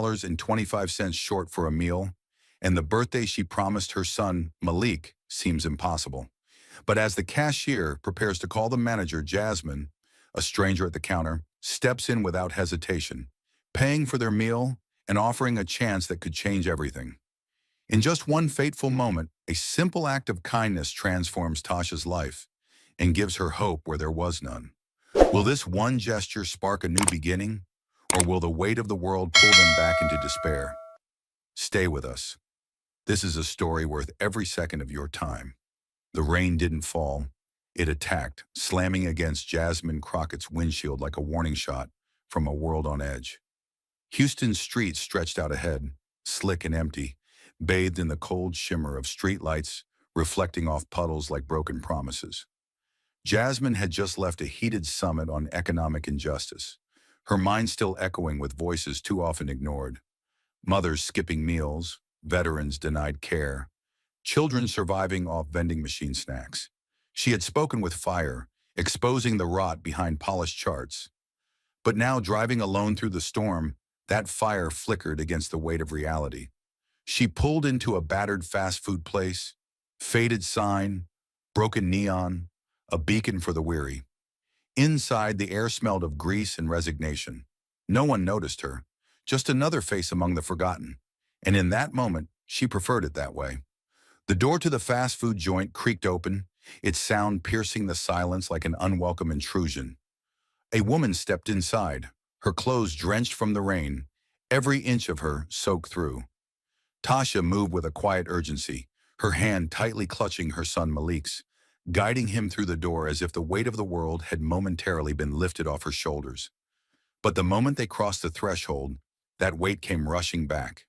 $25 short for a meal, and the birthday she promised her son, Malik, seems impossible. But as the cashier prepares to call the manager, Jasmine, a stranger at the counter, steps in without hesitation, paying for their meal and offering a chance that could change everything. In just one fateful moment, a simple act of kindness transforms Tasha's life and gives her hope where there was none. Will this one gesture spark a new beginning, or will the weight of the world pull them back into despair? Stay with us. This is a story worth every second of your time. The rain didn't fall. It attacked, slamming against Jasmine Crockett's windshield like a warning shot from a world on edge. Houston's streets stretched out ahead, slick and empty, bathed in the cold shimmer of streetlights reflecting off puddles like broken promises. Jasmine had just left a heated summit on economic injustice, her mind still echoing with voices too often ignored. Mothers skipping meals, veterans denied care, children surviving off vending machine snacks. She had spoken with fire, exposing the rot behind polished charts. But now, driving alone through the storm, that fire flickered against the weight of reality. She pulled into a battered fast food place, faded sign, broken neon, a beacon for the weary. Inside, the air smelled of grease and resignation. No one noticed her, just another face among the forgotten. And in that moment, she preferred it that way. The door to the fast food joint creaked open, its sound piercing the silence like an unwelcome intrusion. A woman stepped inside, her clothes drenched from the rain, every inch of her soaked through. Tasha moved with a quiet urgency, her hand tightly clutching her son Malik's, guiding him through the door as if the weight of the world had momentarily been lifted off her shoulders. But the moment they crossed the threshold, that weight came rushing back.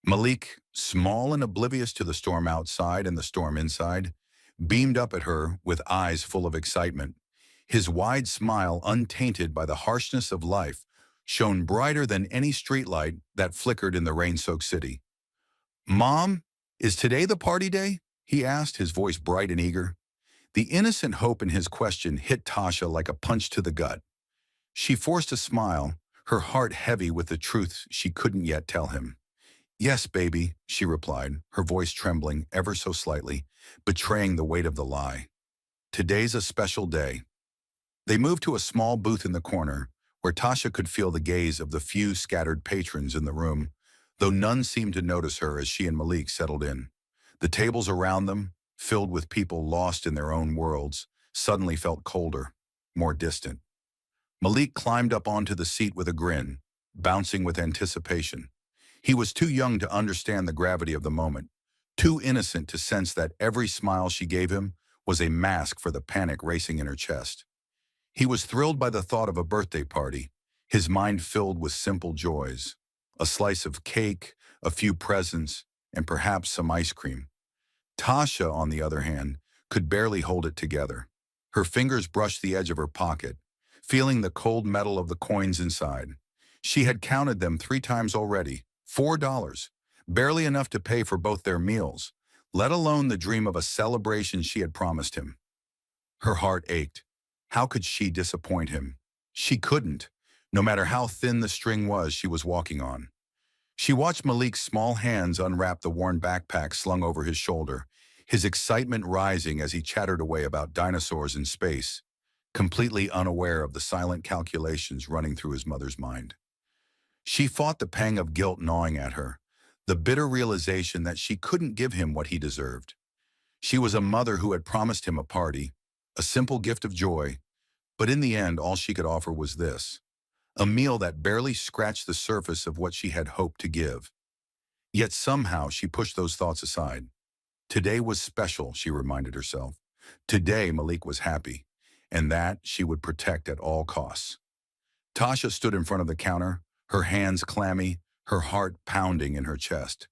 Malik, small and oblivious to the storm outside and the storm inside, beamed up at her with eyes full of excitement. His wide smile, untainted by the harshness of life, shone brighter than any streetlight that flickered in the rain-soaked city. "Mom, is today the party day?" he asked, his voice bright and eager. The innocent hope in his question hit Tasha like a punch to the gut. She forced a smile, her heart heavy with the truth she couldn't yet tell him. "Yes, baby," she replied, her voice trembling ever so slightly, betraying the weight of the lie. "Today's a special day." They moved to a small booth in the corner, where Tasha could feel the gaze of the few scattered patrons in the room, though none seemed to notice her as she and Malik settled in. The tables around them, filled with people lost in their own worlds, suddenly felt colder, more distant. Malik climbed up onto the seat with a grin, bouncing with anticipation. He was too young to understand the gravity of the moment, too innocent to sense that every smile she gave him was a mask for the panic racing in her chest. He was thrilled by the thought of a birthday party, his mind filled with simple joys. A slice of cake, a few presents, and perhaps some ice cream. Tasha, on the other hand, could barely hold it together. Her fingers brushed the edge of her pocket, feeling the cold metal of the coins inside. She had counted them 3 times already, $4, barely enough to pay for both their meals, let alone the dream of a celebration she had promised him. Her heart ached. How could she disappoint him? She couldn't, no matter how thin the string was she was walking on. She watched Malik's small hands unwrap the worn backpack slung over his shoulder, his excitement rising as he chattered away about dinosaurs in space, completely unaware of the silent calculations running through his mother's mind. She fought the pang of guilt gnawing at her, the bitter realization that she couldn't give him what he deserved. She was a mother who had promised him a party, a simple gift of joy, but in the end all she could offer was this, a meal that barely scratched the surface of what she had hoped to give. Yet somehow she pushed those thoughts aside. Today was special, she reminded herself. Today Malik was happy, and that she would protect at all costs. Tasha stood in front of the counter, her hands clammy, her heart pounding in her chest.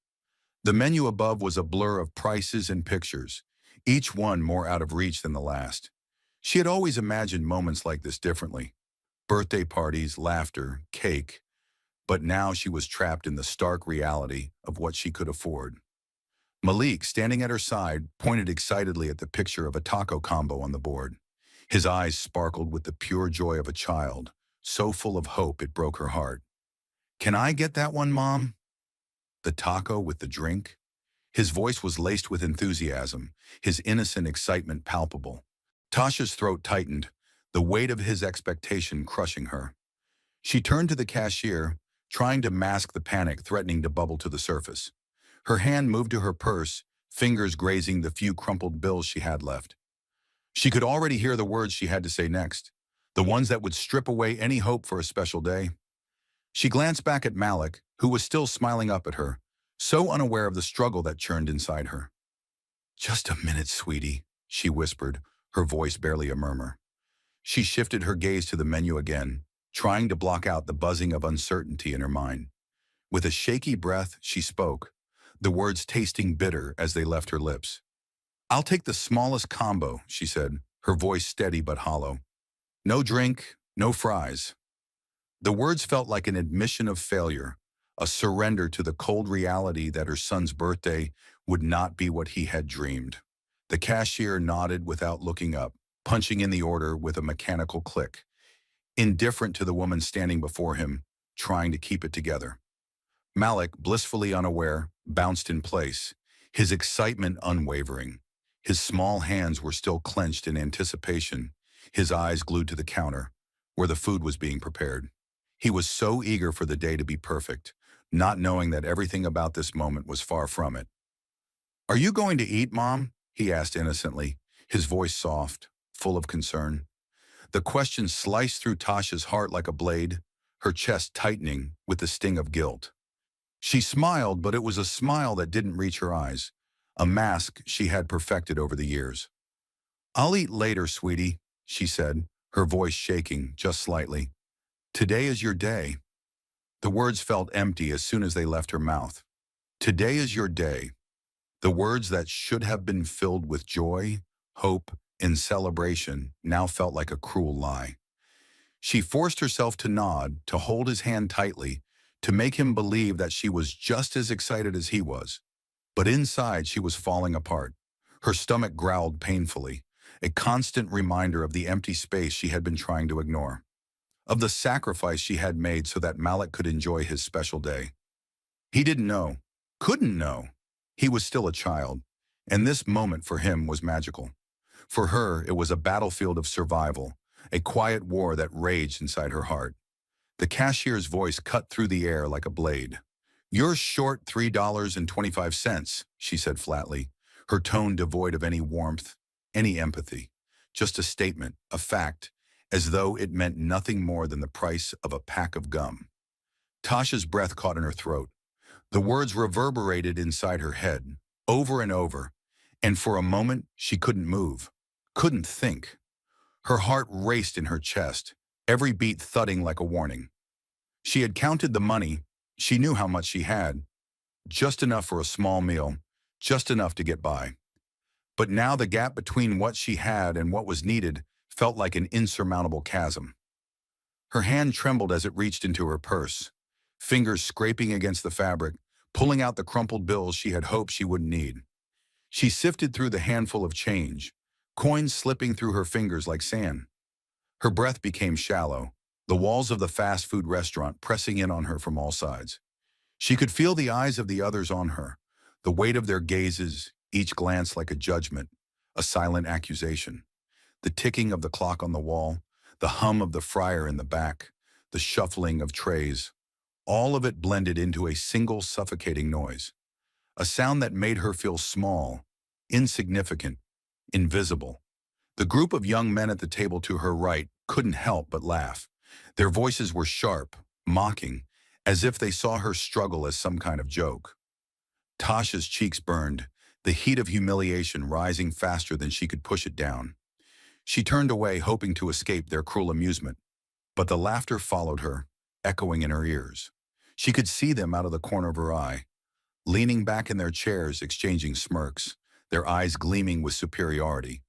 The menu above was a blur of prices and pictures, each one more out of reach than the last. She had always imagined moments like this differently. Birthday parties, laughter, cake. But now she was trapped in the stark reality of what she could afford. Malik, standing at her side, pointed excitedly at the picture of a taco combo on the board. His eyes sparkled with the pure joy of a child, so full of hope it broke her heart. Can I get that one, Mom? The taco with the drink? His voice was laced with enthusiasm, his innocent excitement palpable. Tasha's throat tightened, the weight of his expectation crushing her. She turned to the cashier, trying to mask the panic threatening to bubble to the surface. Her hand moved to her purse, fingers grazing the few crumpled bills she had left. She could already hear the words she had to say next, the ones that would strip away any hope for a special day. She glanced back at Malik, who was still smiling up at her, so unaware of the struggle that churned inside her. "Just a minute, sweetie," she whispered, her voice barely a murmur. She shifted her gaze to the menu again, trying to block out the buzzing of uncertainty in her mind. With a shaky breath, she spoke, the words tasting bitter as they left her lips. "I'll take the smallest combo," she said, her voice steady but hollow. "No drink, no fries." The words felt like an admission of failure, a surrender to the cold reality that her son's birthday would not be what he had dreamed. The cashier nodded without looking up, punching in the order with a mechanical click, indifferent to the woman standing before him, trying to keep it together. Malik, blissfully unaware, bounced in place, his excitement unwavering. His small hands were still clenched in anticipation, his eyes glued to the counter, where the food was being prepared. He was so eager for the day to be perfect, not knowing that everything about this moment was far from it. "Are you going to eat, Mom?" he asked innocently, his voice soft, full of concern. The question sliced through Tasha's heart like a blade, her chest tightening with the sting of guilt. She smiled, but it was a smile that didn't reach her eyes, a mask she had perfected over the years. "I'll eat later, sweetie," she said, her voice shaking just slightly. "Today is your day." The words felt empty as soon as they left her mouth. Today is your day. The words that should have been filled with joy, hope, and celebration now felt like a cruel lie. She forced herself to nod, to hold his hand tightly, to make him believe that she was just as excited as he was. But inside she was falling apart. Her stomach growled painfully, a constant reminder of the empty space she had been trying to ignore, of the sacrifice she had made so that Malik could enjoy his special day. He didn't know, couldn't know. He was still a child, and this moment for him was magical. For her, it was a battlefield of survival, a quiet war that raged inside her heart. The cashier's voice cut through the air like a blade. "You're short $3.25, she said flatly, her tone devoid of any warmth, any empathy. Just a statement, a fact, as though it meant nothing more than the price of a pack of gum. Tasha's breath caught in her throat. The words reverberated inside her head, over and over, and for a moment she couldn't move, couldn't think. Her heart raced in her chest, every beat thudding like a warning. She had counted the money, she knew how much she had, just enough for a small meal, just enough to get by. But now the gap between what she had and what was needed felt like an insurmountable chasm. Her hand trembled as it reached into her purse, fingers scraping against the fabric, pulling out the crumpled bills she had hoped she wouldn't need. She sifted through the handful of change, coins slipping through her fingers like sand. Her breath became shallow, the walls of the fast food restaurant pressing in on her from all sides. She could feel the eyes of the others on her, the weight of their gazes, each glance like a judgment, a silent accusation. The ticking of the clock on the wall, the hum of the fryer in the back, the shuffling of trays, all of it blended into a single suffocating noise. A sound that made her feel small, insignificant, invisible. The group of young men at the table to her right couldn't help but laugh. Their voices were sharp, mocking, as if they saw her struggle as some kind of joke. Tasha's cheeks burned, the heat of humiliation rising faster than she could push it down. She turned away, hoping to escape their cruel amusement, but the laughter followed her, echoing in her ears. She could see them out of the corner of her eye, leaning back in their chairs, exchanging smirks, their eyes gleaming with superiority.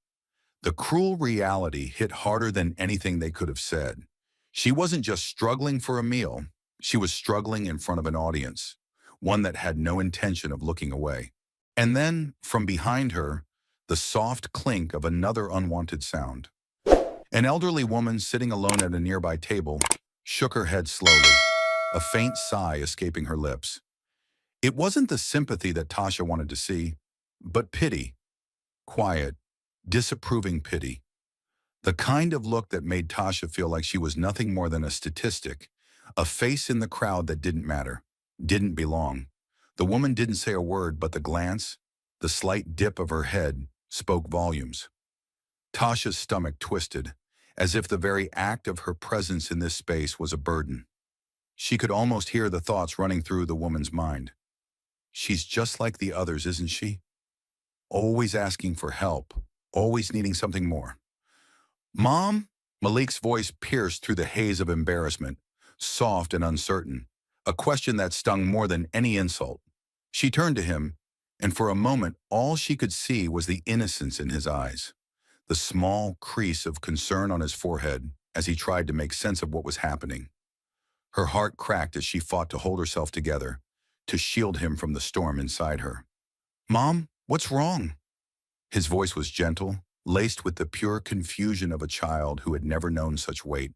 The cruel reality hit harder than anything they could have said. She wasn't just struggling for a meal, she was struggling in front of an audience, one that had no intention of looking away. And then, from behind her, the soft clink of another unwanted sound. An elderly woman sitting alone at a nearby table shook her head slowly. a faint sigh escaping her lips. It wasn't the sympathy that Tasha wanted to see, but pity, quiet, disapproving pity. The kind of look that made Tasha feel like she was nothing more than a statistic, a face in the crowd that didn't matter, didn't belong. The woman didn't say a word, but the glance, the slight dip of her head, spoke volumes. Tasha's stomach twisted, as if the very act of her presence in this space was a burden. She could almost hear the thoughts running through the woman's mind. She's just like the others, isn't she? Always asking for help, always needing something more. Mom? Malik's voice pierced through the haze of embarrassment, soft and uncertain, a question that stung more than any insult. She turned to him, and for a moment all she could see was the innocence in his eyes, the small crease of concern on his forehead as he tried to make sense of what was happening. Her heart cracked as she fought to hold herself together, to shield him from the storm inside her. Mom, what's wrong? His voice was gentle, laced with the pure confusion of a child who had never known such weight.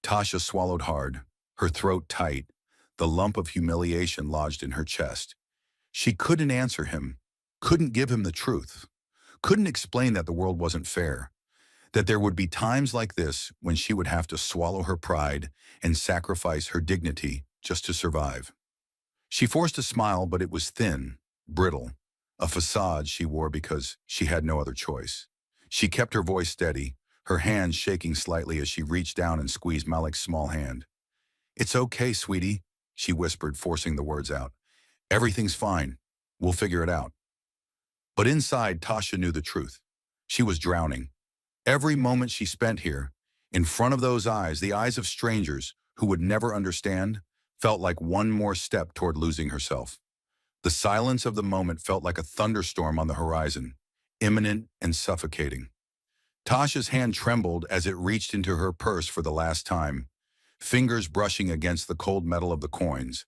Tasha swallowed hard, her throat tight, the lump of humiliation lodged in her chest. She couldn't answer him, couldn't give him the truth, couldn't explain that the world wasn't fair, that there would be times like this when she would have to swallow her pride and sacrifice her dignity just to survive. She forced a smile, but it was thin, brittle, a facade she wore because she had no other choice. She kept her voice steady, her hands shaking slightly as she reached down and squeezed Malik's small hand. "It's okay, sweetie," she whispered, forcing the words out. "Everything's fine. We'll figure it out." But inside, Tasha knew the truth. She was drowning. Every moment she spent here, in front of those eyes, the eyes of strangers who would never understand, felt like one more step toward losing herself. The silence of the moment felt like a thunderstorm on the horizon, imminent and suffocating. Tasha's hand trembled as it reached into her purse for the last time, fingers brushing against the cold metal of the coins,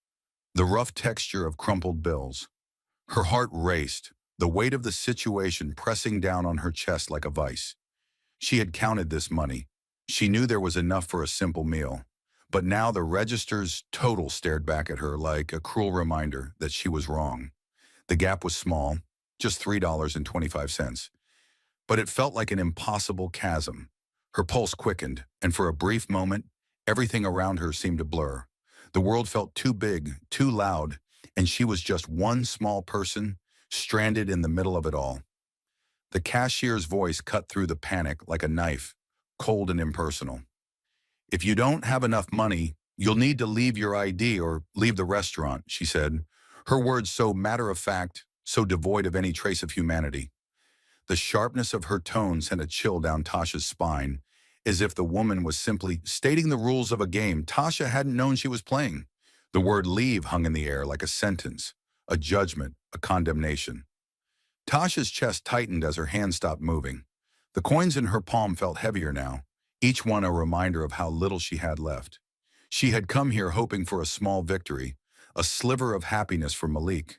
the rough texture of crumpled bills. Her heart raced, the weight of the situation pressing down on her chest like a vice. She had counted this money. She knew there was enough for a simple meal. But now the register's total stared back at her like a cruel reminder that she was wrong. The gap was small, just $3.25. But it felt like an impossible chasm. Her pulse quickened, and for a brief moment, everything around her seemed to blur. The world felt too big, too loud, and she was just one small person, stranded in the middle of it all. The cashier's voice cut through the panic like a knife, cold and impersonal. "If you don't have enough money, you'll need to leave your ID or leave the restaurant," she said, her words so matter-of-fact, so devoid of any trace of humanity. The sharpness of her tone sent a chill down Tasha's spine, as if the woman was simply stating the rules of a game Tasha hadn't known she was playing. The word leave hung in the air like a sentence, a judgment, a condemnation. Tasha's chest tightened as her hand stopped moving. The coins in her palm felt heavier now, each one a reminder of how little she had left. She had come here hoping for a small victory, a sliver of happiness for Malik.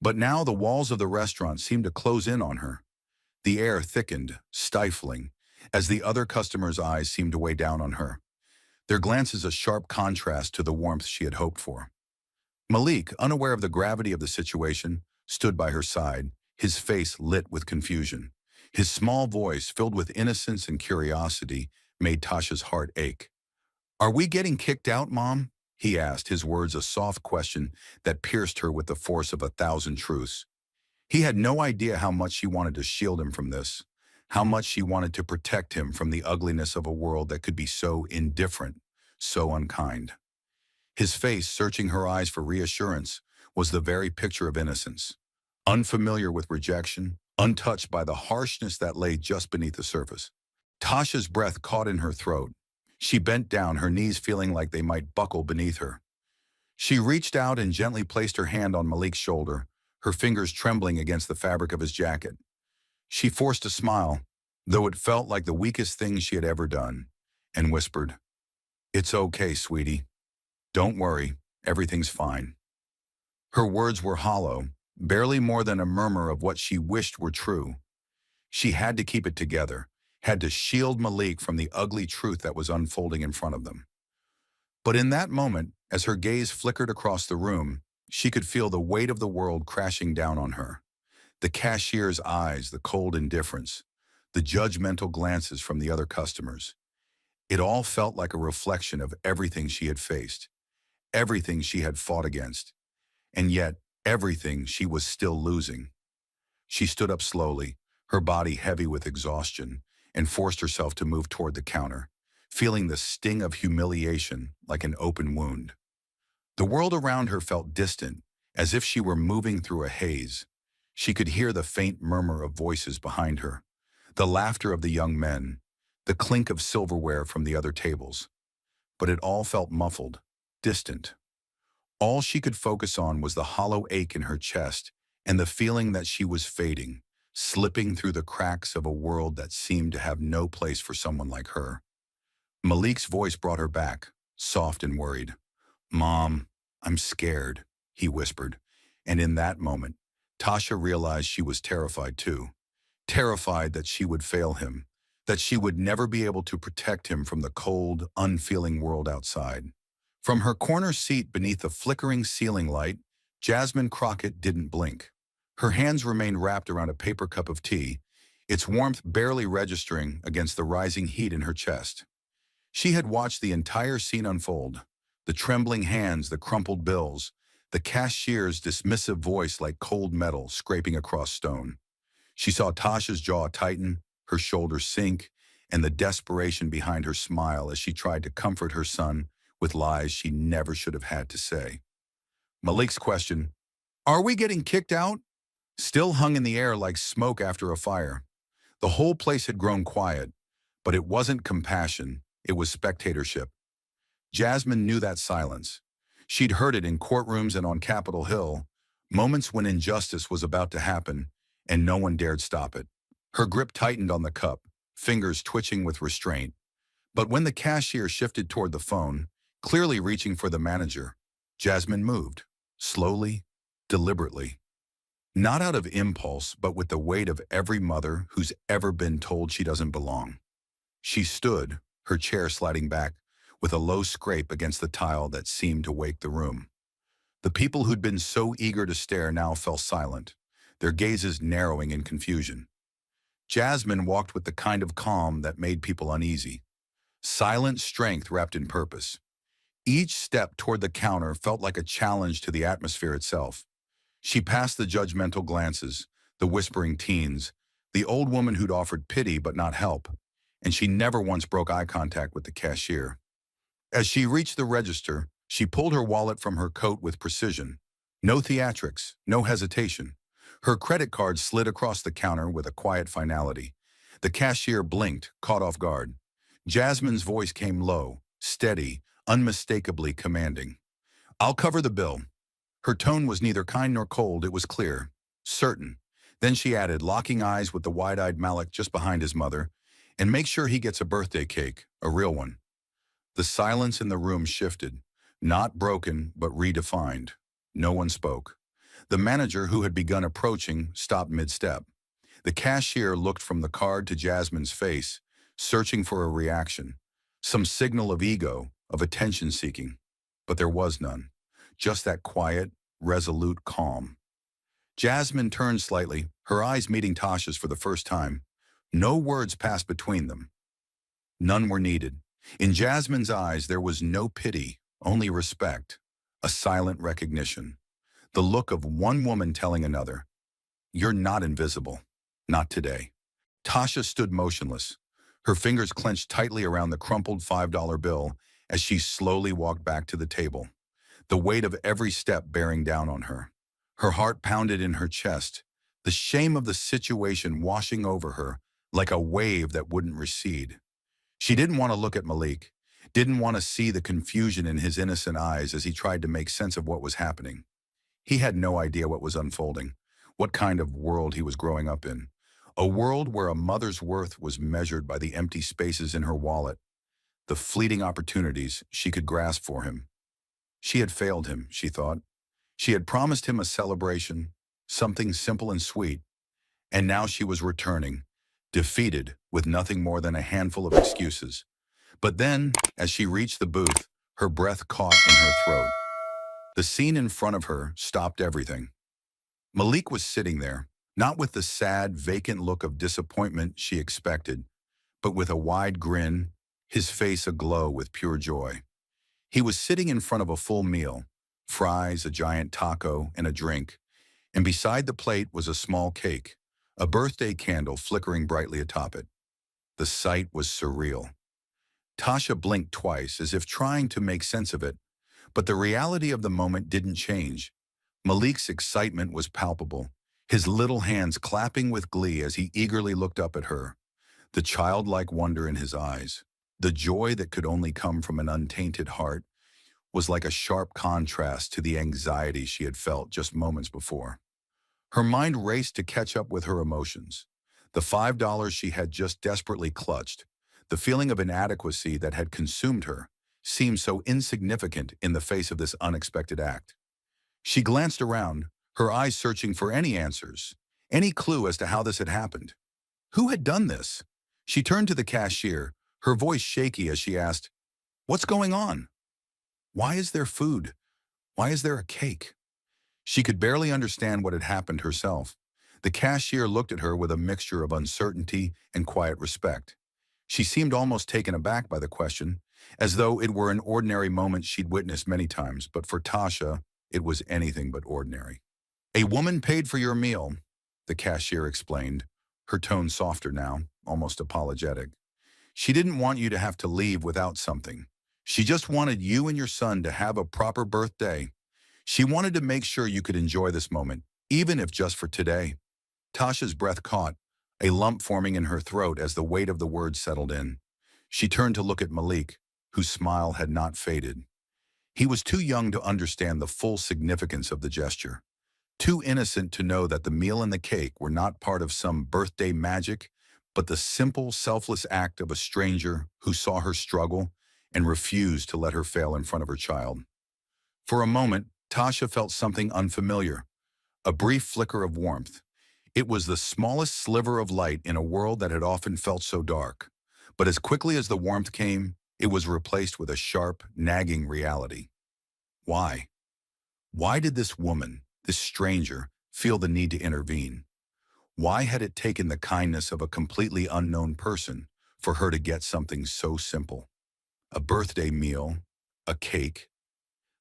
But now the walls of the restaurant seemed to close in on her. The air thickened, stifling, as the other customers' eyes seemed to weigh down on her, their glances a sharp contrast to the warmth she had hoped for. Malik, unaware of the gravity of the situation, stood by her side, his face lit with confusion. His small voice, filled with innocence and curiosity, made Tasha's heart ache. "Are we getting kicked out, Mom?" he asked, his words a soft question that pierced her with the force of 1,000 truths. He had no idea how much she wanted to shield him from this, how much she wanted to protect him from the ugliness of a world that could be so indifferent, so unkind. His face, searching her eyes for reassurance, was the very picture of innocence, unfamiliar with rejection, untouched by the harshness that lay just beneath the surface. Tasha's breath caught in her throat. She bent down, her knees feeling like they might buckle beneath her. She reached out and gently placed her hand on Malik's shoulder, her fingers trembling against the fabric of his jacket. She forced a smile, though it felt like the weakest thing she had ever done, and whispered, "It's okay, sweetie. Don't worry, everything's fine." Her words were hollow, barely more than a murmur of what she wished were true. She had to keep it together, had to shield Malik from the ugly truth that was unfolding in front of them. But in that moment, as her gaze flickered across the room, she could feel the weight of the world crashing down on her. The cashier's eyes, the cold indifference, the judgmental glances from the other customers. It all felt like a reflection of everything she had faced, everything she had fought against, and yet everything she was still losing. She stood up slowly, her body heavy with exhaustion, and forced herself to move toward the counter, feeling the sting of humiliation like an open wound. The world around her felt distant, as if she were moving through a haze. She could hear the faint murmur of voices behind her, the laughter of the young men, the clink of silverware from the other tables. But it all felt muffled, distant. All she could focus on was the hollow ache in her chest and the feeling that she was fading, slipping through the cracks of a world that seemed to have no place for someone like her. Malik's voice brought her back, soft and worried. "Mom, I'm scared," he whispered. And in that moment, Tasha realized she was terrified too. Terrified that she would fail him, that she would never be able to protect him from the cold, unfeeling world outside. From her corner seat beneath the flickering ceiling light, Jasmine Crockett didn't blink. Her hands remained wrapped around a paper cup of tea, its warmth barely registering against the rising heat in her chest. She had watched the entire scene unfold, the trembling hands, the crumpled bills, the cashier's dismissive voice like cold metal scraping across stone. She saw Tasha's jaw tighten, her shoulders sink, and the desperation behind her smile as she tried to comfort her son with lies she never should have had to say. Malik's question, "Are we getting kicked out?" still hung in the air like smoke after a fire. The whole place had grown quiet, but it wasn't compassion, it was spectatorship. Jasmine knew that silence. She'd heard it in courtrooms and on Capitol Hill, moments when injustice was about to happen, and no one dared stop it. Her grip tightened on the cup, fingers twitching with restraint. But when the cashier shifted toward the phone, clearly reaching for the manager, Jasmine moved, slowly, deliberately. Not out of impulse, but with the weight of every mother who's ever been told she doesn't belong. She stood, her chair sliding back, with a low scrape against the tile that seemed to wake the room. The people who'd been so eager to stare now fell silent, their gazes narrowing in confusion. Jasmine walked with the kind of calm that made people uneasy. Silent strength wrapped in purpose. Each step toward the counter felt like a challenge to the atmosphere itself. She passed the judgmental glances, the whispering teens, the old woman who'd offered pity but not help, and she never once broke eye contact with the cashier. As she reached the register, she pulled her wallet from her coat with precision. No theatrics, no hesitation. Her credit card slid across the counter with a quiet finality. The cashier blinked, caught off guard. Jasmine's voice came low, steady, unmistakably commanding. "I'll cover the bill." Her tone was neither kind nor cold, it was clear, certain. Then she added, locking eyes with the wide-eyed Malik just behind his mother, "And make sure he gets a birthday cake, a real one." The silence in the room shifted, not broken, but redefined. No one spoke. The manager, who had begun approaching, stopped mid-step. The cashier looked from the card to Jasmine's face, searching for a reaction, some signal of ego, of attention-seeking. But there was none, just that quiet, resolute calm. Jasmine turned slightly, her eyes meeting Tasha's for the first time. No words passed between them. None were needed. In Jasmine's eyes, there was no pity, only respect, a silent recognition. The look of one woman telling another, "You're not invisible. Not today." Tasha stood motionless, her fingers clenched tightly around the crumpled $5 bill as she slowly walked back to the table, the weight of every step bearing down on her. Her heart pounded in her chest, the shame of the situation washing over her like a wave that wouldn't recede. She didn't want to look at Malik, didn't want to see the confusion in his innocent eyes as he tried to make sense of what was happening. He had no idea what was unfolding, what kind of world he was growing up in. A world where a mother's worth was measured by the empty spaces in her wallet, the fleeting opportunities she could grasp for him. She had failed him, she thought. She had promised him a celebration, something simple and sweet, and now she was returning, defeated with nothing more than a handful of excuses. But then, as she reached the booth, her breath caught in her throat. The scene in front of her stopped everything. Malik was sitting there, not with the sad, vacant look of disappointment she expected, but with a wide grin, his face aglow with pure joy. He was sitting in front of a full meal, fries, a giant taco, and a drink, and beside the plate was a small cake, a birthday candle flickering brightly atop it. The sight was surreal. Tasha blinked twice as if trying to make sense of it, but the reality of the moment didn't change. Malik's excitement was palpable, his little hands clapping with glee as he eagerly looked up at her, the childlike wonder in his eyes. The joy that could only come from an untainted heart was like a sharp contrast to the anxiety she had felt just moments before. Her mind raced to catch up with her emotions. The $5 she had just desperately clutched, the feeling of inadequacy that had consumed her, seemed so insignificant in the face of this unexpected act. She glanced around, her eyes searching for any answers, any clue as to how this had happened. Who had done this? She turned to the cashier, her voice shaky as she asked, "What's going on? Why is there food? Why is there a cake?" She could barely understand what had happened herself. The cashier looked at her with a mixture of uncertainty and quiet respect. She seemed almost taken aback by the question, as though it were an ordinary moment she'd witnessed many times, but for Tasha, it was anything but ordinary. "A woman paid for your meal," the cashier explained, her tone softer now, almost apologetic. "She didn't want you to have to leave without something. She just wanted you and your son to have a proper birthday. She wanted to make sure you could enjoy this moment, even if just for today." Tasha's breath caught, a lump forming in her throat as the weight of the words settled in. She turned to look at Malik, whose smile had not faded. He was too young to understand the full significance of the gesture, too innocent to know that the meal and the cake were not part of some birthday magic, but the simple, selfless act of a stranger who saw her struggle and refused to let her fail in front of her child. For a moment, Tasha felt something unfamiliar, a brief flicker of warmth. It was the smallest sliver of light in a world that had often felt so dark. But as quickly as the warmth came, it was replaced with a sharp, nagging reality. Why? Why did this woman, this stranger, feel the need to intervene? Why had it taken the kindness of a completely unknown person for her to get something so simple? A birthday meal, a cake.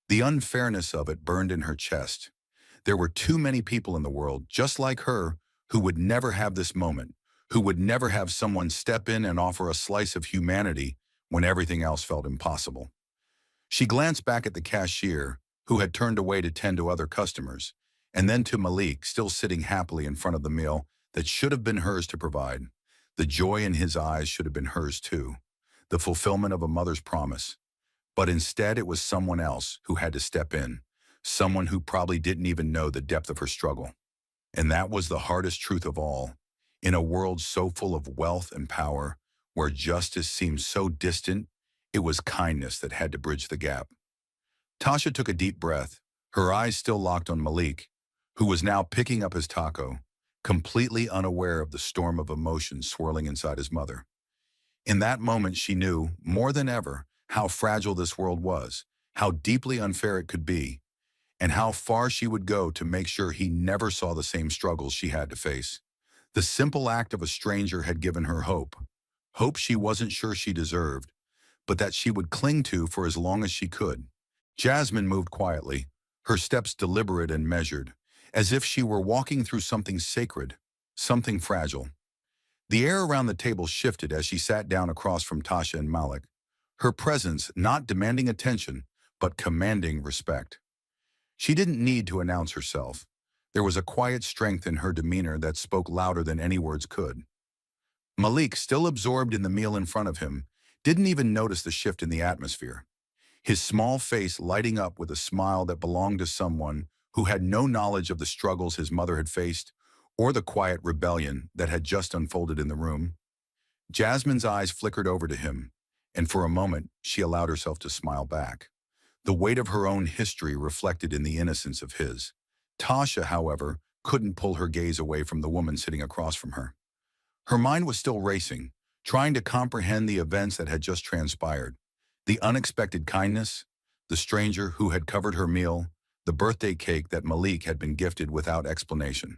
The unfairness of it burned in her chest. There were too many people in the world, just like her, who would never have this moment, who would never have someone step in and offer a slice of humanity when everything else felt impossible. She glanced back at the cashier, who had turned away to tend to other customers, and then to Malik, still sitting happily in front of the meal that should have been hers to provide. The joy in his eyes should have been hers too, the fulfillment of a mother's promise. But instead it was someone else who had to step in, someone who probably didn't even know the depth of her struggle. And that was the hardest truth of all. In a world so full of wealth and power, where justice seemed so distant, it was kindness that had to bridge the gap. Tasha took a deep breath, her eyes still locked on Malik, who was now picking up his taco, completely unaware of the storm of emotions swirling inside his mother. In that moment she knew, more than ever, how fragile this world was, how deeply unfair it could be, and how far she would go to make sure he never saw the same struggles she had to face. The simple act of a stranger had given her hope, hope she wasn't sure she deserved, but that she would cling to for as long as she could. Jasmine moved quietly, her steps deliberate and measured, as if she were walking through something sacred, something fragile. The air around the table shifted as she sat down across from Tasha and Malik, her presence not demanding attention, but commanding respect. She didn't need to announce herself. There was a quiet strength in her demeanor that spoke louder than any words could. Malik, still absorbed in the meal in front of him, didn't even notice the shift in the atmosphere, his small face lighting up with a smile that belonged to someone who had no knowledge of the struggles his mother had faced or the quiet rebellion that had just unfolded in the room. Jasmine's eyes flickered over to him, and for a moment she allowed herself to smile back, the weight of her own history reflected in the innocence of his. Tasha, however, couldn't pull her gaze away from the woman sitting across from her. Her mind was still racing, trying to comprehend the events that had just transpired. The unexpected kindness, the stranger who had covered her meal, the birthday cake that Malik had been gifted without explanation.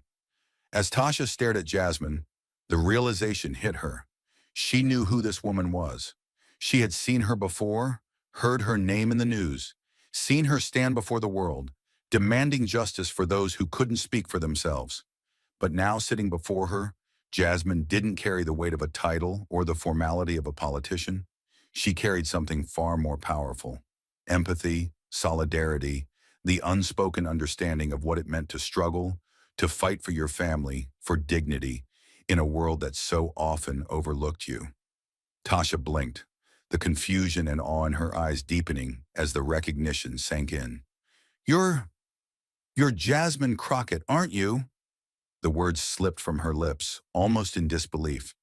As Tasha stared at Jasmine, the realization hit her. She knew who this woman was. She had seen her before, heard her name in the news, seen her stand before the world, demanding justice for those who couldn't speak for themselves. But now sitting before her, Jasmine didn't carry the weight of a title or the formality of a politician. She carried something far more powerful: empathy, solidarity, the unspoken understanding of what it meant to struggle, to fight for your family, for dignity, in a world that so often overlooked you. Tasha blinked, the confusion and awe in her eyes deepening as the recognition sank in. You're, you're Jasmine Crockett, aren't you? The words slipped from her lips, almost in disbelief,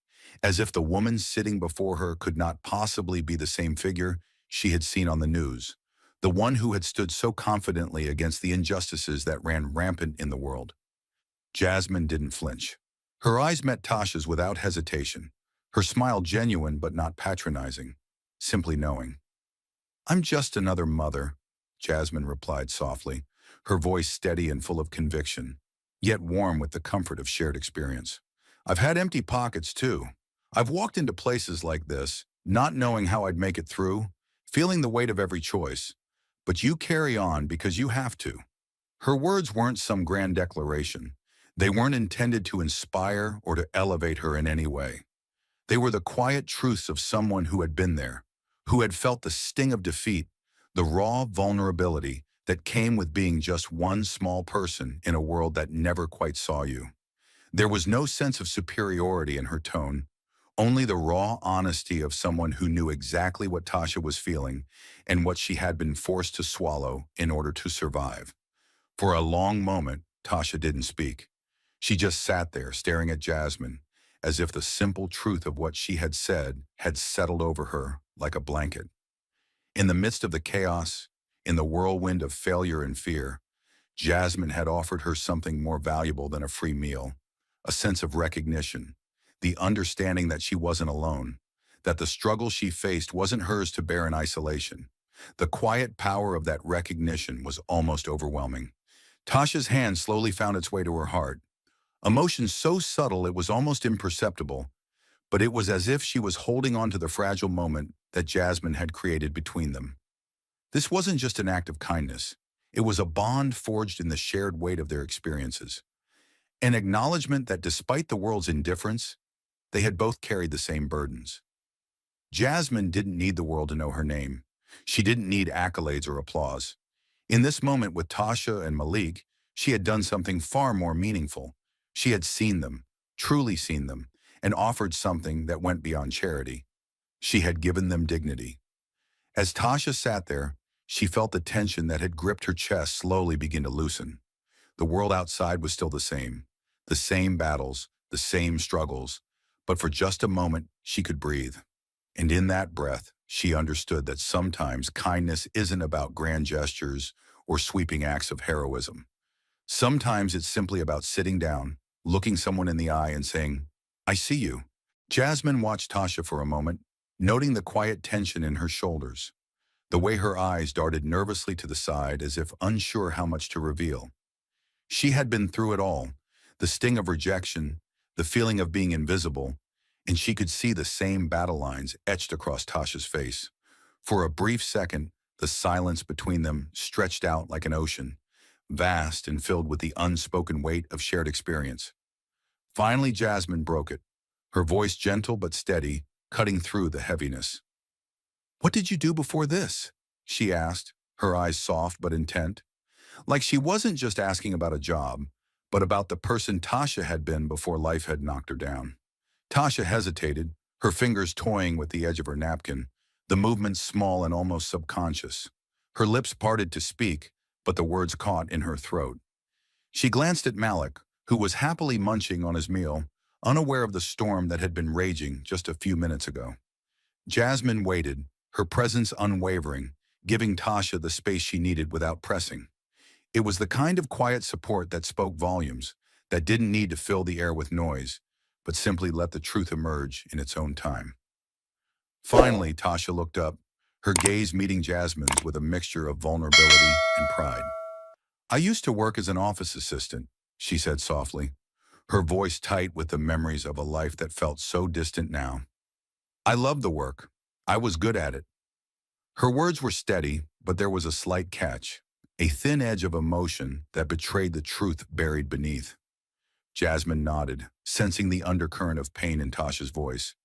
as if the woman sitting before her could not possibly be the same figure she had seen on the news, the one who had stood so confidently against the injustices that ran rampant in the world. Jasmine didn't flinch. Her eyes met Tasha's without hesitation, her smile genuine but not patronizing, simply knowing. "I'm just another mother," Jasmine replied softly, her voice steady and full of conviction, yet warm with the comfort of shared experience. "I've had empty pockets too. I've walked into places like this, not knowing how I'd make it through, feeling the weight of every choice. But you carry on because you have to." Her words weren't some grand declaration. They weren't intended to inspire or to elevate her in any way. They were the quiet truths of someone who had been there, who had felt the sting of defeat, the raw vulnerability that came with being just one small person in a world that never quite saw you. There was no sense of superiority in her tone, only the raw honesty of someone who knew exactly what Tasha was feeling and what she had been forced to swallow in order to survive. For a long moment, Tasha didn't speak. She just sat there staring at Jasmine, as if the simple truth of what she had said had settled over her like a blanket. In the midst of the chaos, in the whirlwind of failure and fear, Jasmine had offered her something more valuable than a free meal: a sense of recognition, the understanding that she wasn't alone, that the struggle she faced wasn't hers to bear in isolation. The quiet power of that recognition was almost overwhelming. Tasha's hand slowly found its way to her heart, emotion so subtle it was almost imperceptible, but it was as if she was holding on to the fragile moment that Jasmine had created between them. This wasn't just an act of kindness. It was a bond forged in the shared weight of their experiences, an acknowledgement that despite the world's indifference, they had both carried the same burdens. Jasmine didn't need the world to know her name. She didn't need accolades or applause. In this moment with Tasha and Malik, she had done something far more meaningful. She had seen them, truly seen them, and offered something that went beyond charity. She had given them dignity. As Tasha sat there, she felt the tension that had gripped her chest slowly begin to loosen. The world outside was still the same battles, the same struggles, but for just a moment she could breathe. And in that breath, she understood that sometimes kindness isn't about grand gestures or sweeping acts of heroism. Sometimes it's simply about sitting down, looking someone in the eye and saying, "I see you." Jasmine watched Tasha for a moment, noting the quiet tension in her shoulders, the way her eyes darted nervously to the side as if unsure how much to reveal. She had been through it all: the sting of rejection, the feeling of being invisible, and she could see the same battle lines etched across Tasha's face. For a brief second, the silence between them stretched out like an ocean, vast and filled with the unspoken weight of shared experience. Finally, Jasmine broke it, her voice gentle but steady, cutting through the heaviness. "What did you do before this?" she asked, her eyes soft but intent. Like she wasn't just asking about a job, but about the person Tasha had been before life had knocked her down. Tasha hesitated, her fingers toying with the edge of her napkin, the movement small and almost subconscious. Her lips parted to speak, but the words caught in her throat. She glanced at Malik, who was happily munching on his meal, unaware of the storm that had been raging just a few minutes ago. Jasmine waited, her presence unwavering, giving Tasha the space she needed without pressing. It was the kind of quiet support that spoke volumes, that didn't need to fill the air with noise, but simply let the truth emerge in its own time. Finally, Tasha looked up, her gaze meeting Jasmine's with a mixture of vulnerability and pride. "I used to work as an office assistant," she said softly, her voice tight with the memories of a life that felt so distant now. "I loved the work. I was good at it." Her words were steady, but there was a slight catch, a thin edge of emotion that betrayed the truth buried beneath. Jasmine nodded, sensing the undercurrent of pain in Tasha's voice.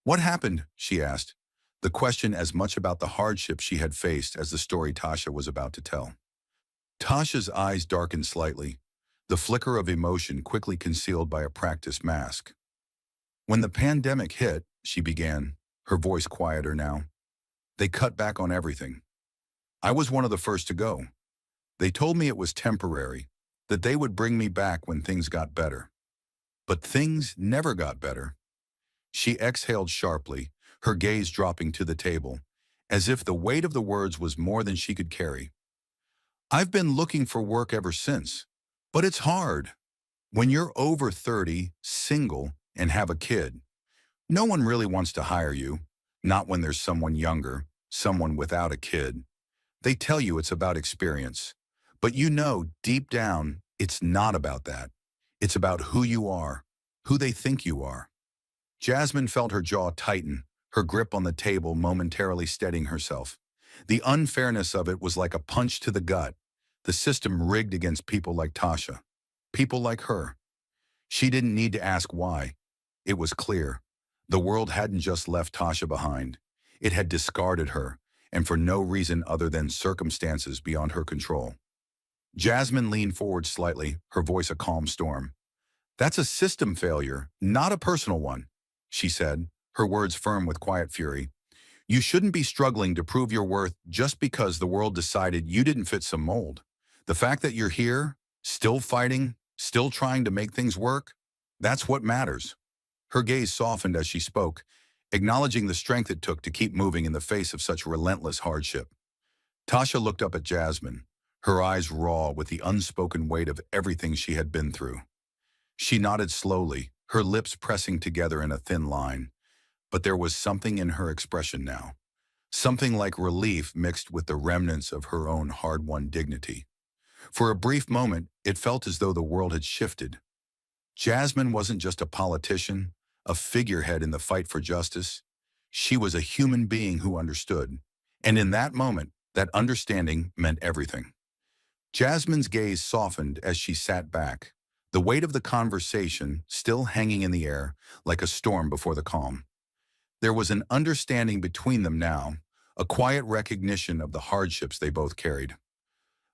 "What happened?" she asked, the question as much about the hardship she had faced as the story Tasha was about to tell. Tasha's eyes darkened slightly, the flicker of emotion quickly concealed by a practiced mask. "When the pandemic hit," she began, her voice quieter now, "they cut back on everything. I was one of the first to go. They told me it was temporary, that they would bring me back when things got better. But things never got better." She exhaled sharply, her gaze dropping to the table, as if the weight of the words was more than she could carry. "I've been looking for work ever since, but it's hard. When you're over 30, single, and have a kid, no one really wants to hire you, not when there's someone younger, someone without a kid. They tell you it's about experience, but you know deep down it's not about that. It's about who you are, who they think you are." Jasmine felt her jaw tighten, her grip on the table momentarily steadying herself. The unfairness of it was like a punch to the gut. The system rigged against people like Tasha. People like her. She didn't need to ask why. It was clear. The world hadn't just left Tasha behind. It had discarded her, and for no reason other than circumstances beyond her control. Jasmine leaned forward slightly, her voice a calm storm. "That's a system failure, not a personal one," she said, her words firm with quiet fury. "You shouldn't be struggling to prove your worth just because the world decided you didn't fit some mold. The fact that you're here, still fighting, still trying to make things work, that's what matters." Her gaze softened as she spoke, acknowledging the strength it took to keep moving in the face of such relentless hardship. Tasha looked up at Jasmine, her eyes raw with the unspoken weight of everything she had been through. She nodded slowly, her lips pressing together in a thin line, but there was something in her expression now, something like relief mixed with the remnants of her own hard-won dignity. For a brief moment, it felt as though the world had shifted. Jasmine wasn't just a politician, a figurehead in the fight for justice. She was a human being who understood. And in that moment, that understanding meant everything. Jasmine's gaze softened as she sat back, the weight of the conversation still hanging in the air like a storm before the calm. There was an understanding between them now, a quiet recognition of the hardships they both carried.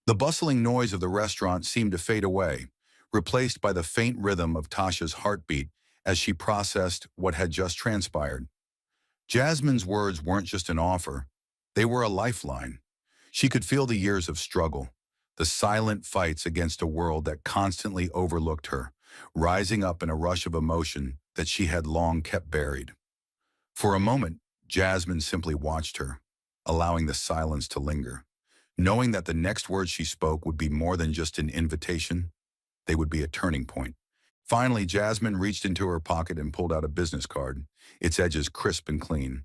The bustling noise of the restaurant seemed to fade away, replaced by the faint rhythm of Tasha's heartbeat as she processed what had just transpired. Jasmine's words weren't just an offer, they were a lifeline. She could feel the years of struggle, the silent fights against a world that constantly overlooked her, rising up in a rush of emotion that she had long kept buried. For a moment, Jasmine simply watched her, allowing the silence to linger, knowing that the next words she spoke would be more than just an invitation, they would be a turning point. Finally, Jasmine reached into her pocket and pulled out a business card, its edges crisp and clean.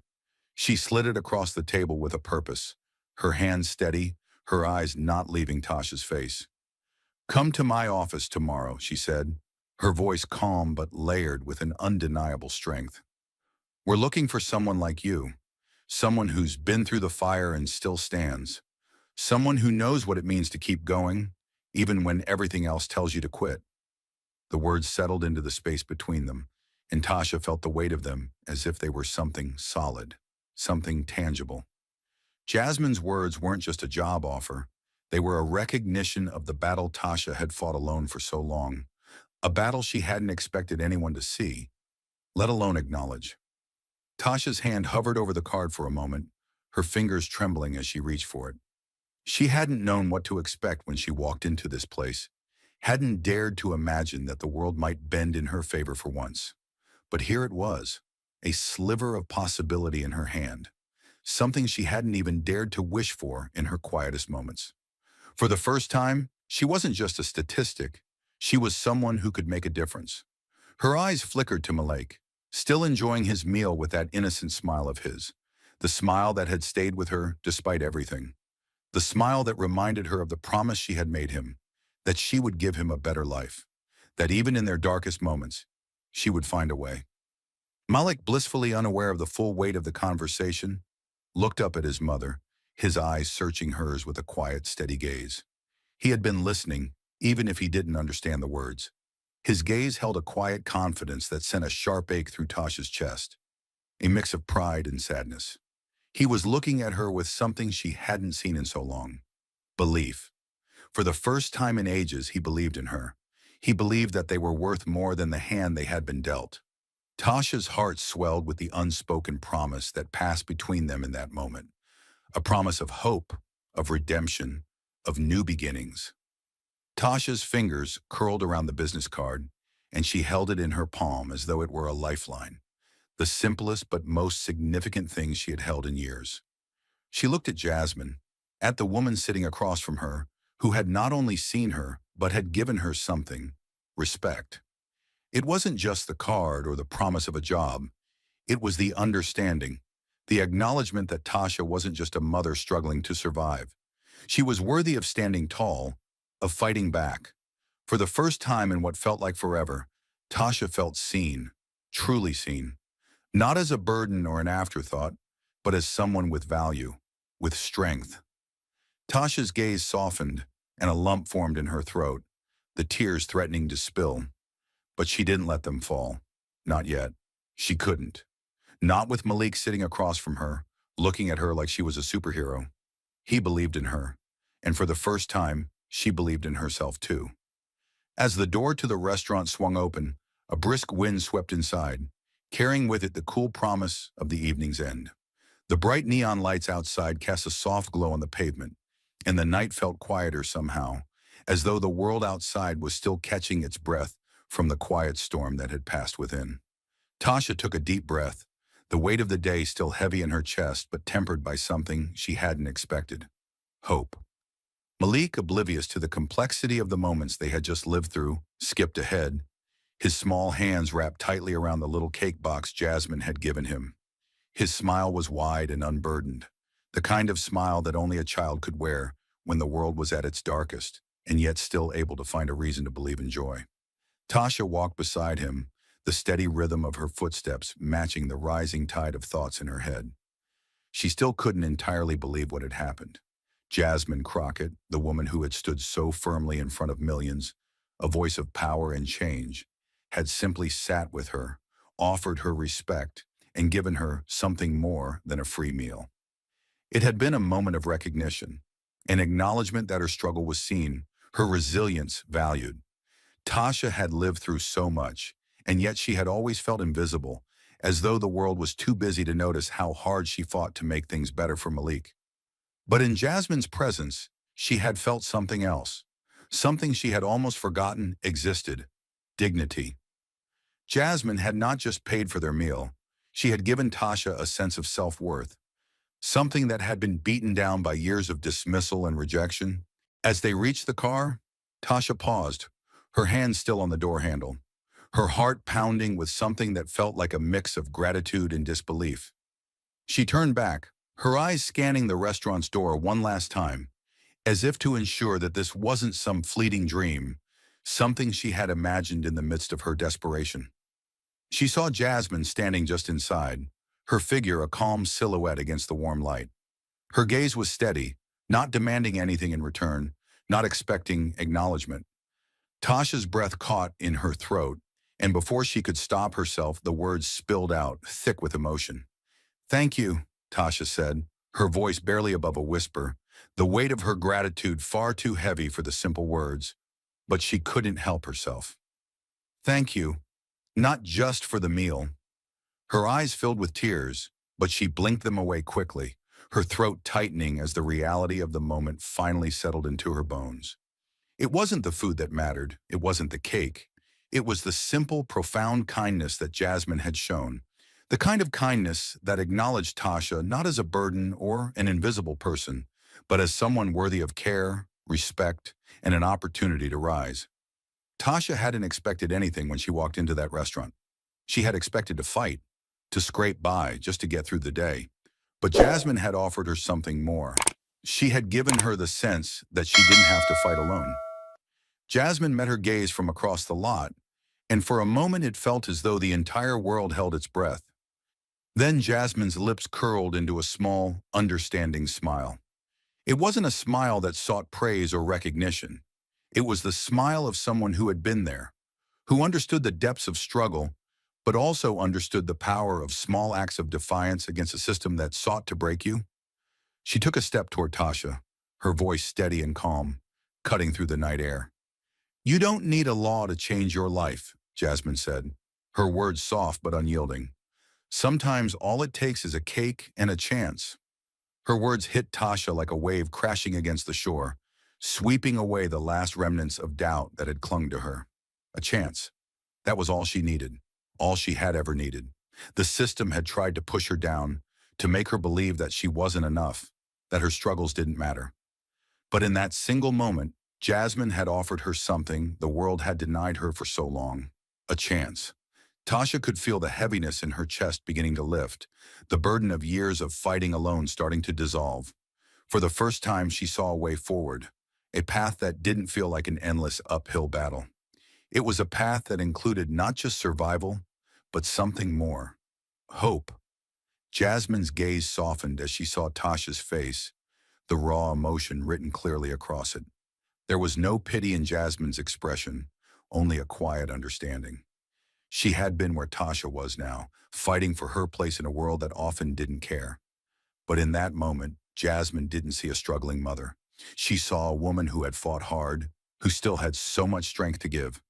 She slid it across the table with a purpose, her hands steady, her eyes not leaving Tasha's face. "Come to my office tomorrow," she said, her voice calm but layered with an undeniable strength. "We're looking for someone like you, someone who's been through the fire and still stands, someone who knows what it means to keep going, even when everything else tells you to quit." The words settled into the space between them, and Tasha felt the weight of them as if they were something solid, something tangible. Jasmine's words weren't just a job offer. They were a recognition of the battle Tasha had fought alone for so long, a battle she hadn't expected anyone to see, let alone acknowledge. Tasha's hand hovered over the card for a moment, her fingers trembling as she reached for it. She hadn't known what to expect when she walked into this place, hadn't dared to imagine that the world might bend in her favor for once. But here it was, a sliver of possibility in her hand, something she hadn't even dared to wish for in her quietest moments. For the first time, she wasn't just a statistic, she was someone who could make a difference. Her eyes flickered to Malek, still enjoying his meal with that innocent smile of his. the smile that had stayed with her despite everything, the smile that reminded her of the promise she had made him, that she would give him a better life, that even in their darkest moments, she would find a way. Malik, blissfully unaware of the full weight of the conversation, looked up at his mother, his eyes searching hers with a quiet, steady gaze. He had been listening, even if he didn't understand the words. His gaze held a quiet confidence that sent a sharp ache through Tasha's chest, a mix of pride and sadness. He was looking at her with something she hadn't seen in so long: belief. For the first time in ages, he believed in her. He believed that they were worth more than the hand they had been dealt. Tasha's heart swelled with the unspoken promise that passed between them in that moment. A promise of hope, of redemption, of new beginnings. Tasha's fingers curled around the business card, and she held it in her palm as though it were a lifeline, the simplest but most significant thing she had held in years. She looked at Jasmine, at the woman sitting across from her, who had not only seen her, but had given her something: respect. It wasn't just the card or the promise of a job. It was the understanding, the acknowledgement that Tasha wasn't just a mother struggling to survive. She was worthy of standing tall, of fighting back. For the first time in what felt like forever, Tasha felt seen, truly seen. Not as a burden or an afterthought, but as someone with value, with strength. Tasha's gaze softened, and a lump formed in her throat, the tears threatening to spill. But she didn't let them fall. Not yet. She couldn't. Not with Malik sitting across from her, looking at her like she was a superhero. He believed in her, and for the first time, she believed in herself too. As the door to the restaurant swung open, a brisk wind swept inside, carrying with it the cool promise of the evening's end. The bright neon lights outside cast a soft glow on the pavement, and the night felt quieter somehow, as though the world outside was still catching its breath from the quiet storm that had passed within. Tasha took a deep breath, the weight of the day still heavy in her chest but tempered by something she hadn't expected: hope. Malik, oblivious to the complexity of the moments they had just lived through, skipped ahead, his small hands wrapped tightly around the little cake box Jasmine had given him. His smile was wide and unburdened, the kind of smile that only a child could wear when the world was at its darkest, and yet still able to find a reason to believe in joy. Tasha walked beside him, the steady rhythm of her footsteps matching the rising tide of thoughts in her head. She still couldn't entirely believe what had happened. Jasmine Crockett, the woman who had stood so firmly in front of millions, a voice of power and change, had simply sat with her, offered her respect, and given her something more than a free meal. It had been a moment of recognition, an acknowledgement that her struggle was seen, her resilience valued. Tasha had lived through so much, and yet she had always felt invisible, as though the world was too busy to notice how hard she fought to make things better for Malik. But in Jasmine's presence, she had felt something else, something she had almost forgotten existed: dignity. Jasmine had not just paid for their meal, she had given Tasha a sense of self-worth, something that had been beaten down by years of dismissal and rejection. As they reached the car, Tasha paused, her hand still on the door handle, her heart pounding with something that felt like a mix of gratitude and disbelief. She turned back, her eyes scanning the restaurant's door one last time, as if to ensure that this wasn't some fleeting dream, something she had imagined in the midst of her desperation. She saw Jasmine standing just inside, her figure a calm silhouette against the warm light. Her gaze was steady, not demanding anything in return, not expecting acknowledgement. Tasha's breath caught in her throat, and before she could stop herself, the words spilled out, thick with emotion. "Thank you," Tasha said, her voice barely above a whisper, the weight of her gratitude far too heavy for the simple words. But she couldn't help herself. "Thank you, not just for the meal." Her eyes filled with tears, but she blinked them away quickly, her throat tightening as the reality of the moment finally settled into her bones. It wasn't the food that mattered, it wasn't the cake. It was the simple, profound kindness that Jasmine had shown, the kind of kindness that acknowledged Tasha not as a burden or an invisible person, but as someone worthy of care, respect, and an opportunity to rise. Tasha hadn't expected anything when she walked into that restaurant. She had expected to fight, to scrape by just to get through the day. But Jasmine had offered her something more. She had given her the sense that she didn't have to fight alone. Jasmine met her gaze from across the lot, and for a moment it felt as though the entire world held its breath. Then Jasmine's lips curled into a small, understanding smile. It wasn't a smile that sought praise or recognition. It was the smile of someone who had been there, who understood the depths of struggle, but also understood the power of small acts of defiance against a system that sought to break you. She took a step toward Tasha, her voice steady and calm, cutting through the night air. "You don't need a law to change your life," Jasmine said, her words soft but unyielding. "Sometimes all it takes is a cake and a chance." Her words hit Tasha like a wave crashing against the shore, sweeping away the last remnants of doubt that had clung to her. A chance. That was all she needed, all she had ever needed. The system had tried to push her down, to make her believe that she wasn't enough, that her struggles didn't matter. But in that single moment, Jasmine had offered her something the world had denied her for so long. A chance. Tasha could feel the heaviness in her chest beginning to lift, the burden of years of fighting alone starting to dissolve. For the first time, she saw a way forward, a path that didn't feel like an endless uphill battle. It was a path that included not just survival, but something more. Hope. Jasmine's gaze softened as she saw Tasha's face, the raw emotion written clearly across it. There was no pity in Jasmine's expression, only a quiet understanding. She had been where Tasha was now, fighting for her place in a world that often didn't care. But in that moment, Jasmine didn't see a struggling mother. She saw a woman who had fought hard, who still had so much strength to give.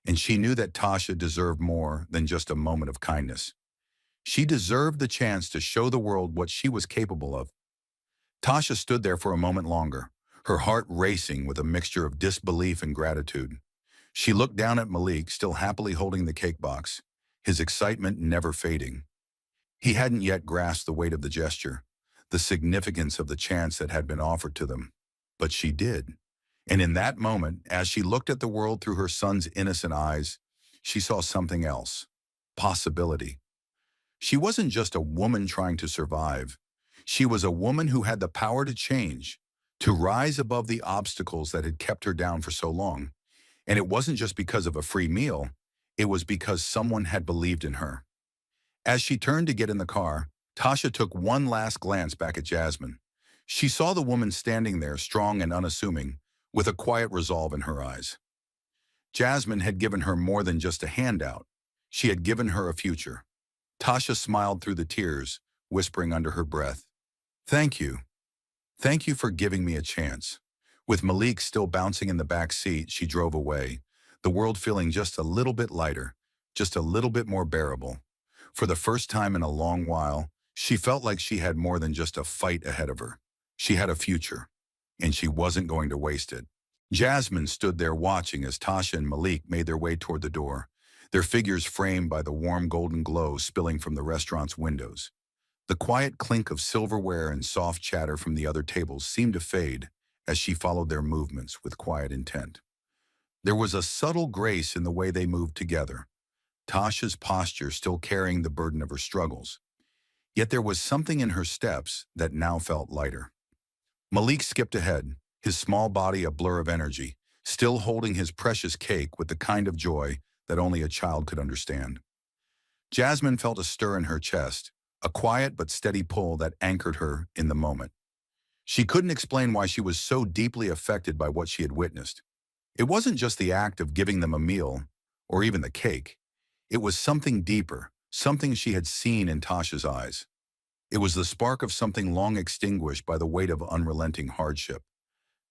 And she knew that Tasha deserved more than just a moment of kindness. She deserved the chance to show the world what she was capable of. Tasha stood there for a moment longer, her heart racing with a mixture of disbelief and gratitude. She looked down at Malik, still happily holding the cake box, his excitement never fading. He hadn't yet grasped the weight of the gesture, the significance of the chance that had been offered to them. But she did. And in that moment, as she looked at the world through her son's innocent eyes, she saw something else. Possibility. She wasn't just a woman trying to survive. She was a woman who had the power to change, to rise above the obstacles that had kept her down for so long. And it wasn't just because of a free meal, it was because someone had believed in her. As she turned to get in the car, Tasha took one last glance back at Jasmine. She saw the woman standing there, strong and unassuming, with a quiet resolve in her eyes. Jasmine had given her more than just a handout. She had given her a future. Tasha smiled through the tears, whispering under her breath, "Thank you. Thank you for giving me a chance." With Malik still bouncing in the back seat, she drove away, the world feeling just a little bit lighter, just a little bit more bearable. For the first time in a long while, she felt like she had more than just a fight ahead of her. She had a future, and she wasn't going to waste it. Jasmine stood there watching as Tasha and Malik made their way toward the door, their figures framed by the warm golden glow spilling from the restaurant's windows. The quiet clink of silverware and soft chatter from the other tables seemed to fade as she followed their movements with quiet intent. There was a subtle grace in the way they moved together, Tasha's posture still carrying the burden of her struggles. Yet there was something in her steps that now felt lighter. Malik skipped ahead, his small body a blur of energy, still holding his precious cake with the kind of joy that only a child could understand. Jasmine felt a stir in her chest, a quiet but steady pull that anchored her in the moment. She couldn't explain why she was so deeply affected by what she had witnessed. It wasn't just the act of giving them a meal, or even the cake. It was something deeper, something she had seen in Tasha's eyes. It was the spark of something long extinguished by the weight of unrelenting hardship,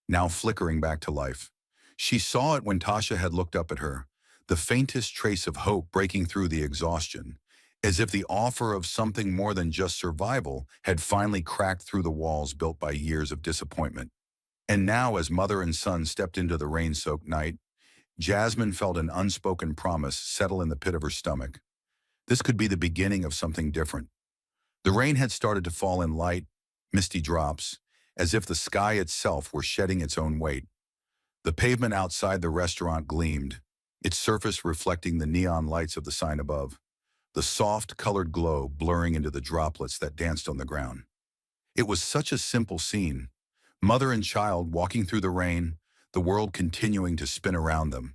now flickering back to life. She saw it when Tasha had looked up at her, the faintest trace of hope breaking through the exhaustion, as if the offer of something more than just survival had finally cracked through the walls built by years of disappointment. And now, as mother and son stepped into the rain-soaked night, Jasmine felt an unspoken promise settle in the pit of her stomach. This could be the beginning of something different. The rain had started to fall in light, misty drops, as if the sky itself were shedding its own weight. The pavement outside the restaurant gleamed, its surface reflecting the neon lights of the sign above, the soft, colored glow blurring into the droplets that danced on the ground. It was such a simple scene. Mother and child walking through the rain, the world continuing to spin around them.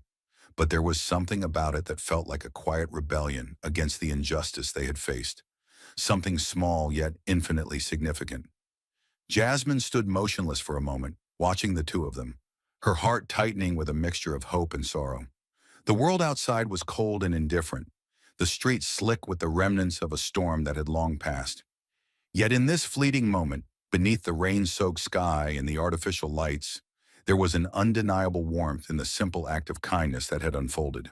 But there was something about it that felt like a quiet rebellion against the injustice they had faced. Something small yet infinitely significant. Jasmine stood motionless for a moment, watching the two of them, her heart tightening with a mixture of hope and sorrow. The world outside was cold and indifferent, the streets slick with the remnants of a storm that had long passed. Yet in this fleeting moment, beneath the rain-soaked sky and the artificial lights, there was an undeniable warmth in the simple act of kindness that had unfolded.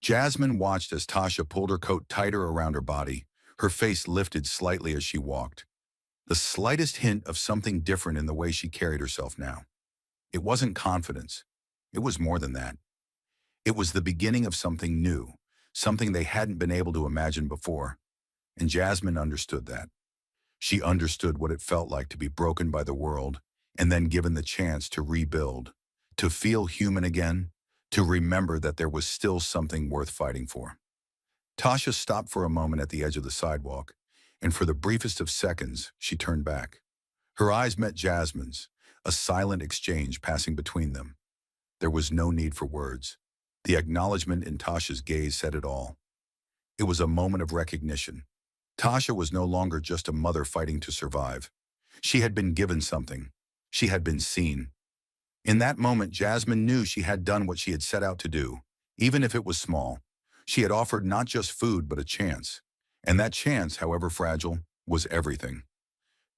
Jasmine watched as Tasha pulled her coat tighter around her body, her face lifted slightly as she walked. The slightest hint of something different in the way she carried herself now. It wasn't confidence. It was more than that. It was the beginning of something new, something they hadn't been able to imagine before. And Jasmine understood that. She understood what it felt like to be broken by the world and then given the chance to rebuild, to feel human again, to remember that there was still something worth fighting for. Tasha stopped for a moment at the edge of the sidewalk, and for the briefest of seconds, she turned back. Her eyes met Jasmine's, a silent exchange passing between them. There was no need for words. The acknowledgement in Tasha's gaze said it all. It was a moment of recognition. Tasha was no longer just a mother fighting to survive. She had been given something. She had been seen. In that moment, Jasmine knew she had done what she had set out to do, even if it was small. She had offered not just food, but a chance. And that chance, however fragile, was everything.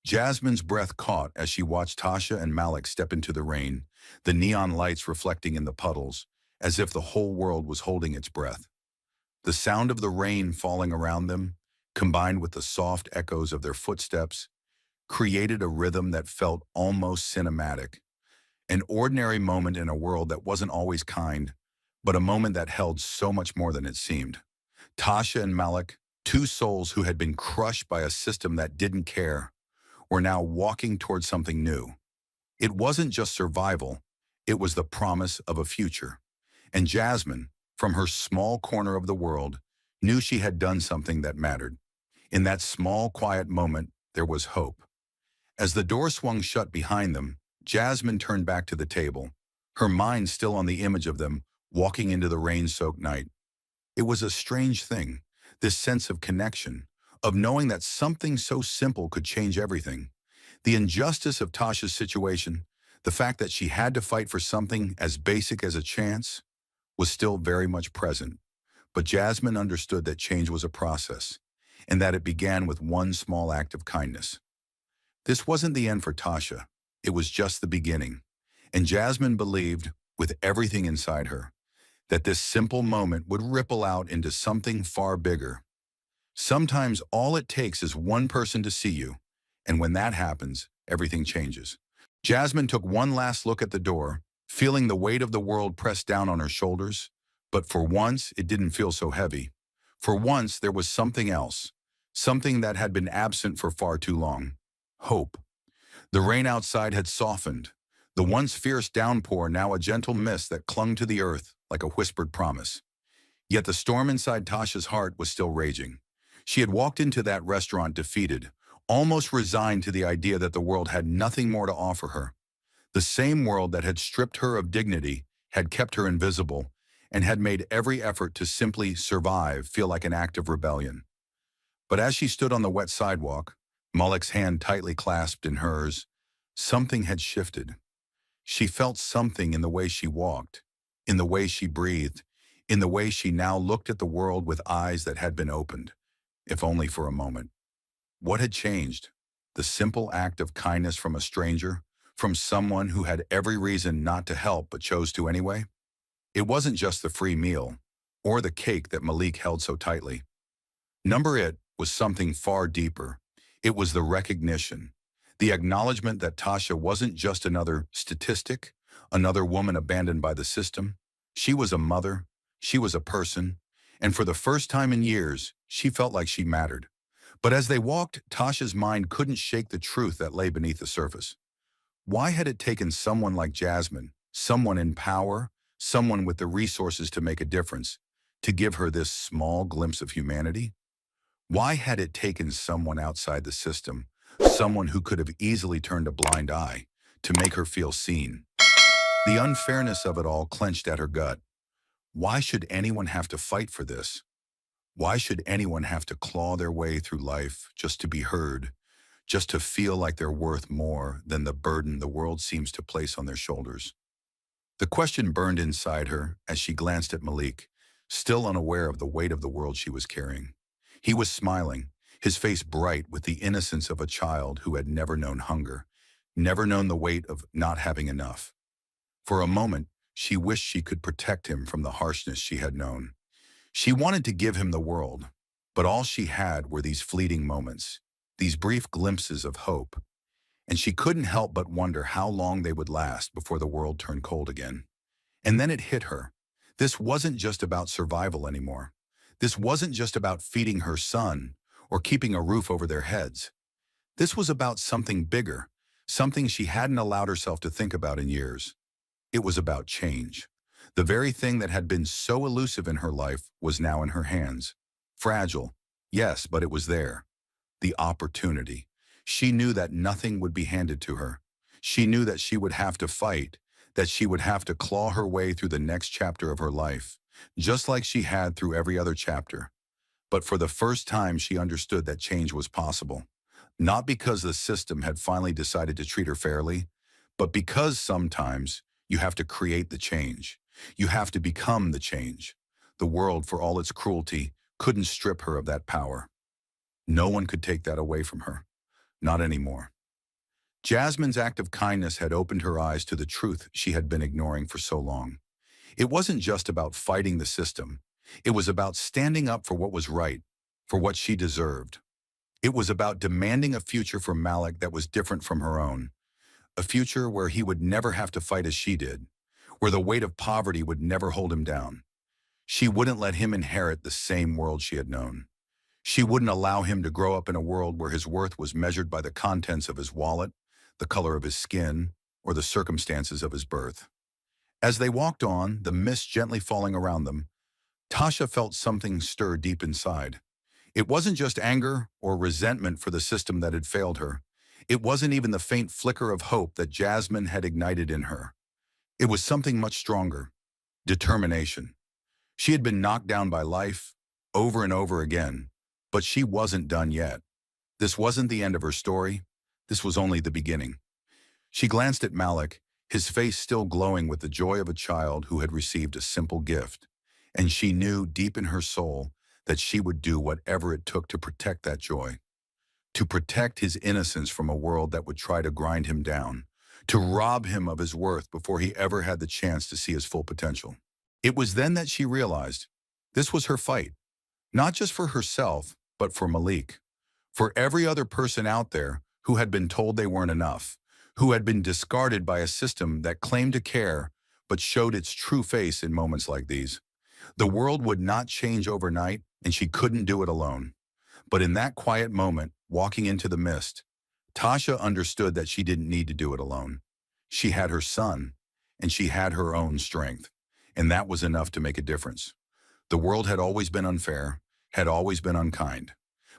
Jasmine's breath caught as she watched Tasha and Malik step into the rain, the neon lights reflecting in the puddles, as if the whole world was holding its breath. The sound of the rain falling around them, combined with the soft echoes of their footsteps, created a rhythm that felt almost cinematic. An ordinary moment in a world that wasn't always kind, but a moment that held so much more than it seemed. Tasha and Malik, two souls who had been crushed by a system that didn't care, were now walking towards something new. It wasn't just survival, it was the promise of a future. And Jasmine, from her small corner of the world, knew she had done something that mattered. In that small, quiet moment, there was hope. As the door swung shut behind them, Jasmine turned back to the table, her mind still on the image of them walking into the rain-soaked night. It was a strange thing, this sense of connection, of knowing that something so simple could change everything. The injustice of Tasha's situation, the fact that she had to fight for something as basic as a chance, was still very much present. But Jasmine understood that change was a process, and that it began with one small act of kindness. This wasn't the end for Tasha. It was just the beginning. And Jasmine believed, with everything inside her, that this simple moment would ripple out into something far bigger. Sometimes all it takes is one person to see you, and when that happens, everything changes. Jasmine took one last look at the door, feeling the weight of the world pressed down on her shoulders, but for once it didn't feel so heavy. For once there was something else, something that had been absent for far too long. Hope. The rain outside had softened, the once fierce downpour now a gentle mist that clung to the earth like a whispered promise. Yet the storm inside Tasha's heart was still raging. She had walked into that restaurant defeated, almost resigned to the idea that the world had nothing more to offer her. The same world that had stripped her of dignity, had kept her invisible, and had made every effort to simply survive feel like an act of rebellion. But as she stood on the wet sidewalk, Malik's hand tightly clasped in hers, something had shifted. She felt something in the way she walked, in the way she breathed, in the way she now looked at the world with eyes that had been opened, if only for a moment. What had changed? The simple act of kindness from a stranger, from someone who had every reason not to help but chose to anyway? It wasn't just the free meal, or the cake that Malik held so tightly. It was something far deeper. It was the recognition, the acknowledgement that Tasha wasn't just another statistic, another woman abandoned by the system. She was a mother, she was a person, and for the first time in years, she felt like she mattered. But as they walked, Tasha's mind couldn't shake the truth that lay beneath the surface. Why had it taken someone like Jasmine, someone in power, someone with the resources to make a difference, to give her this small glimpse of humanity? Why had it taken someone outside the system, someone who could have easily turned a blind eye to make her feel seen. The unfairness of it all clenched at her gut. Why should anyone have to fight for this? Why should anyone have to claw their way through life just to be heard, just to feel like they're worth more than the burden the world seems to place on their shoulders? The question burned inside her as she glanced at Malik, still unaware of the weight of the world she was carrying. He was smiling, his face bright with the innocence of a child who had never known hunger, never known the weight of not having enough. For a moment, she wished she could protect him from the harshness she had known. She wanted to give him the world, but all she had were these fleeting moments, these brief glimpses of hope, and she couldn't help but wonder how long they would last before the world turned cold again. And then it hit her. This wasn't just about survival anymore. This wasn't just about feeding her son or keeping a roof over their heads. This was about something bigger, something she hadn't allowed herself to think about in years. It was about change. The very thing that had been so elusive in her life was now in her hands. Fragile, yes, but it was there. The opportunity. She knew that nothing would be handed to her. She knew that she would have to fight, that she would have to claw her way through the next chapter of her life, just like she had through every other chapter. But for the first time, she understood that change was possible. Not because the system had finally decided to treat her fairly, but because sometimes you have to create the change. You have to become the change. The world, for all its cruelty, couldn't strip her of that power. No one could take that away from her. Not anymore. Jasmine's act of kindness had opened her eyes to the truth she had been ignoring for so long. It wasn't just about fighting the system. It was about standing up for what was right, for what she deserved. It was about demanding a future for Malik that was different from her own. A future where he would never have to fight as she did, where the weight of poverty would never hold him down. She wouldn't let him inherit the same world she had known. She wouldn't allow him to grow up in a world where his worth was measured by the contents of his wallet, the color of his skin, or the circumstances of his birth. As they walked on, the mist gently falling around them, Tasha felt something stir deep inside. It wasn't just anger or resentment for the system that had failed her. It wasn't even the faint flicker of hope that Jasmine had ignited in her. It was something much stronger: determination. She had been knocked down by life, over and over again, but she wasn't done yet. This wasn't the end of her story. This was only the beginning. She glanced at Malik, his face still glowing with the joy of a child who had received a simple gift, and she knew deep in her soul that she would do whatever it took to protect that joy, to protect his innocence from a world that would try to grind him down, to rob him of his worth before he ever had the chance to see his full potential. It was then that she realized this was her fight, not just for herself, but for Malik, for every other person out there who had been told they weren't enough, who had been discarded by a system that claimed to care but showed its true face in moments like these. The world would not change overnight, and she couldn't do it alone. But in that quiet moment, walking into the mist, Tasha understood that she didn't need to do it alone. She had her son, and she had her own strength, and that was enough to make a difference. The world had always been unfair, had always been unkind.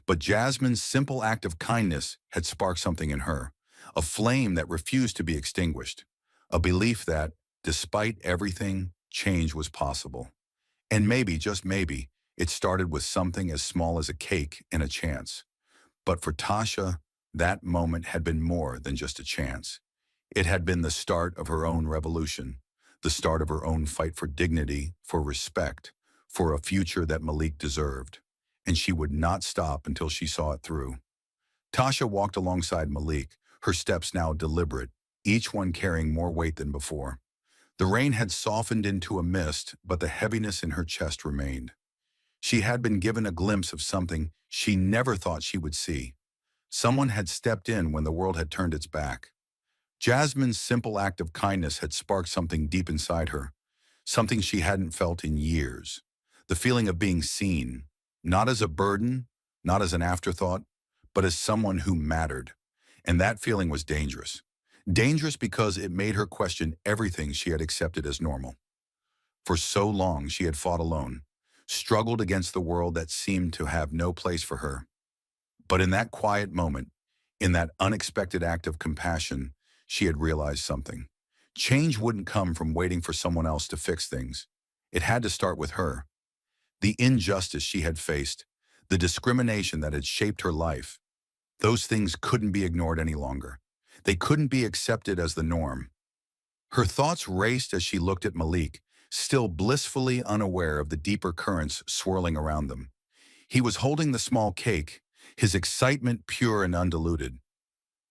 But Jasmine's simple act of kindness had sparked something in her, a flame that refused to be extinguished, a belief that, despite everything, change was possible. And maybe, just maybe, it started with something as small as a cake and a chance. But for Tasha, that moment had been more than just a chance. It had been the start of her own revolution, the start of her own fight for dignity, for respect, for a future that Malik deserved. And she would not stop until she saw it through. Tasha walked alongside Malik, her steps now deliberate, each one carrying more weight than before. The rain had softened into a mist, but the heaviness in her chest remained. She had been given a glimpse of something she never thought she would see. Someone had stepped in when the world had turned its back. Jasmine's simple act of kindness had sparked something deep inside her, something she hadn't felt in years. The feeling of being seen, not as a burden, not as an afterthought, but as someone who mattered. And that feeling was dangerous. Dangerous because it made her question everything she had accepted as normal. For so long she had fought alone, struggled against the world that seemed to have no place for her. But in that quiet moment, In that unexpected act of compassion, she had realized something. Change wouldn't come from waiting for someone else to fix things. It had to start with her. The injustice she had faced, the discrimination that had shaped her life, those things couldn't be ignored any longer. They couldn't be accepted as the norm. Her thoughts raced as she looked at Malik, still blissfully unaware of the deeper currents swirling around them. He was holding the small cake, his excitement pure and undiluted.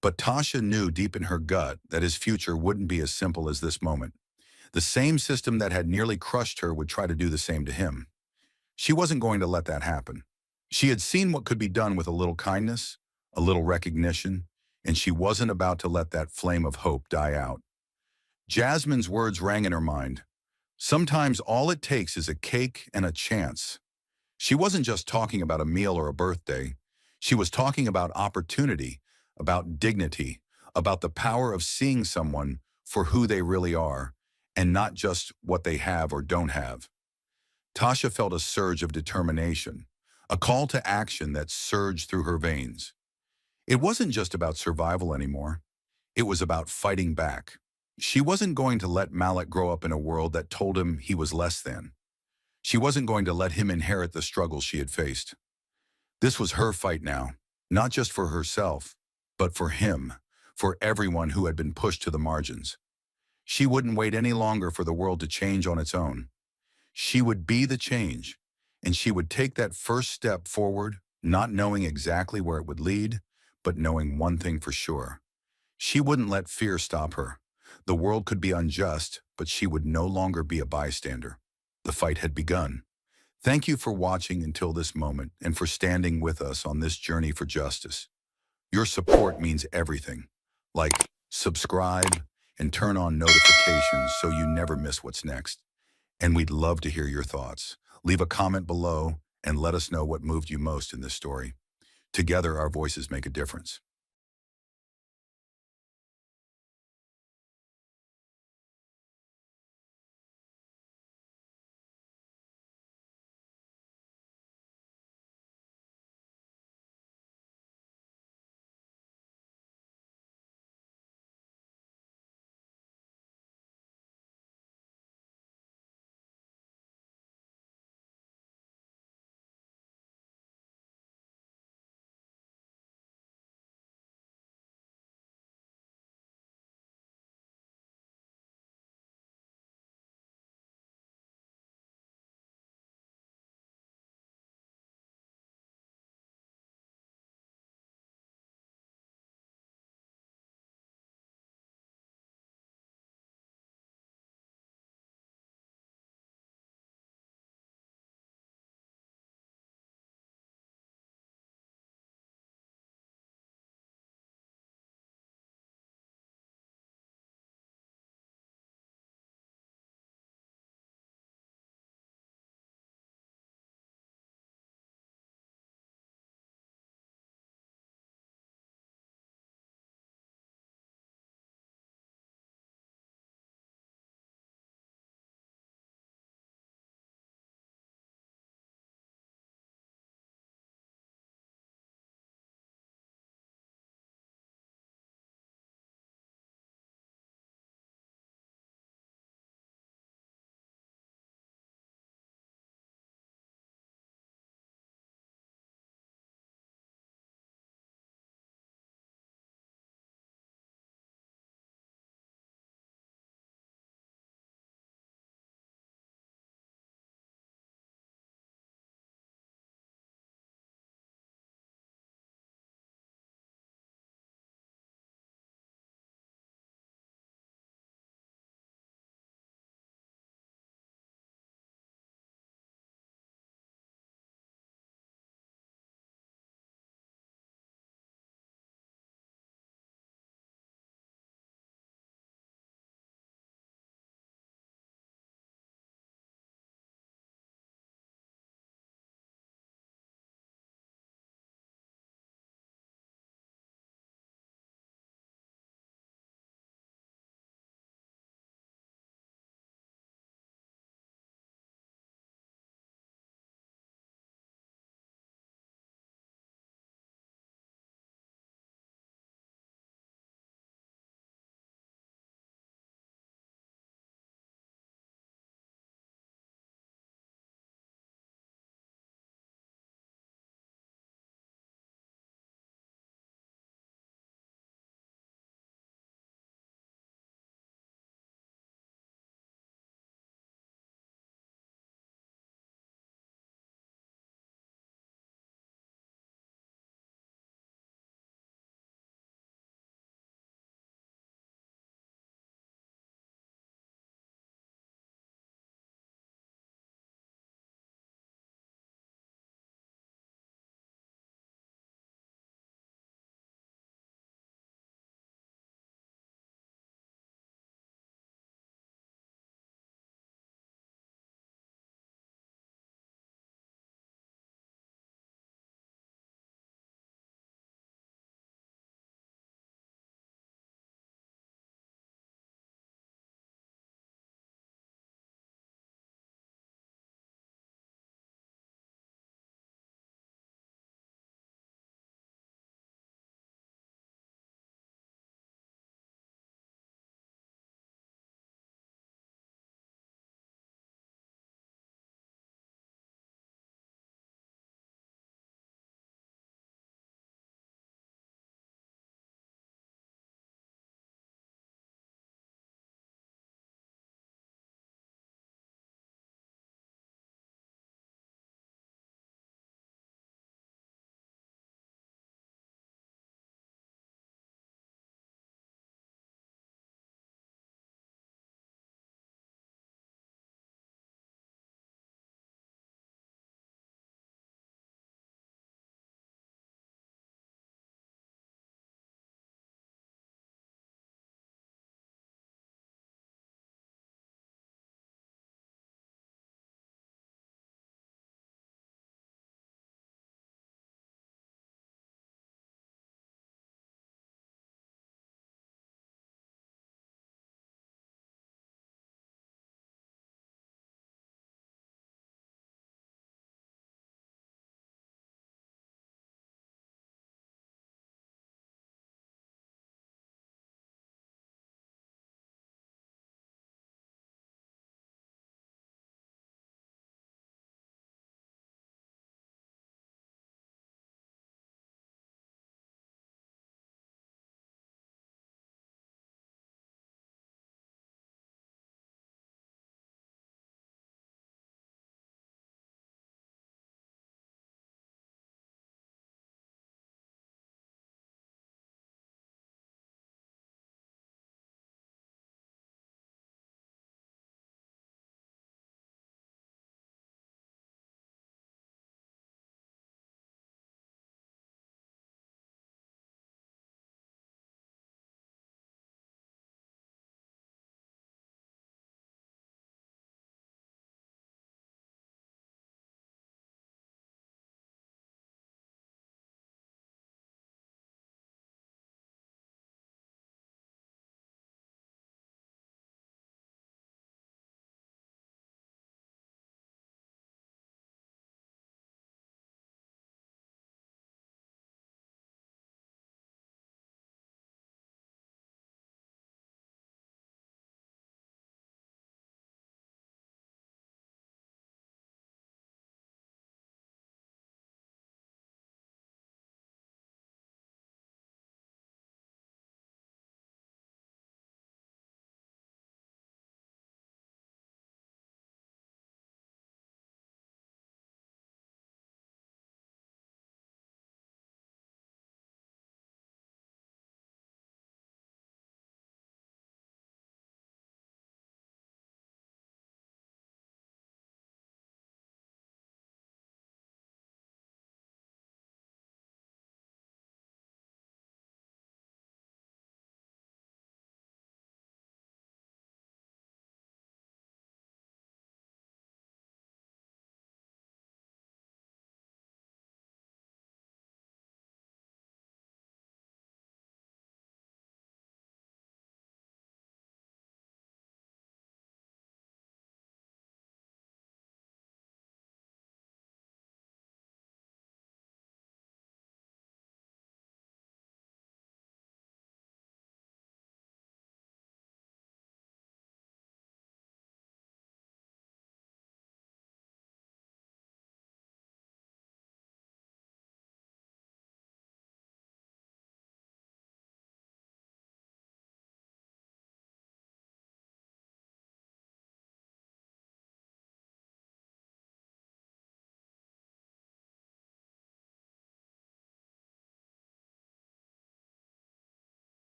But Tasha knew deep in her gut that his future wouldn't be as simple as this moment. The same system that had nearly crushed her would try to do the same to him. She wasn't going to let that happen. She had seen what could be done with a little kindness, a little recognition, and she wasn't about to let that flame of hope die out. Jasmine's words rang in her mind. Sometimes all it takes is a cake and a chance. She wasn't just talking about a meal or a birthday. She was talking about opportunity, about dignity, about the power of seeing someone for who they really are, and not just what they have or don't have. Tasha felt a surge of determination, a call to action that surged through her veins. It wasn't just about survival anymore. It was about fighting back. She wasn't going to let Malik grow up in a world that told him he was less than. She wasn't going to let him inherit the struggles she had faced. This was her fight now, not just for herself, but for him, for everyone who had been pushed to the margins. She wouldn't wait any longer for the world to change on its own. She would be the change, and she would take that first step forward, not knowing exactly where it would lead, but knowing one thing for sure. She wouldn't let fear stop her. The world could be unjust, but she would no longer be a bystander. The fight had begun. Thank you for watching until this moment and for standing with us on this journey for justice. Your support means everything. Like, subscribe, and turn on notifications so you never miss what's next. And we'd love to hear your thoughts. Leave a comment below and let us know what moved you most in this story. Together, our voices make a difference.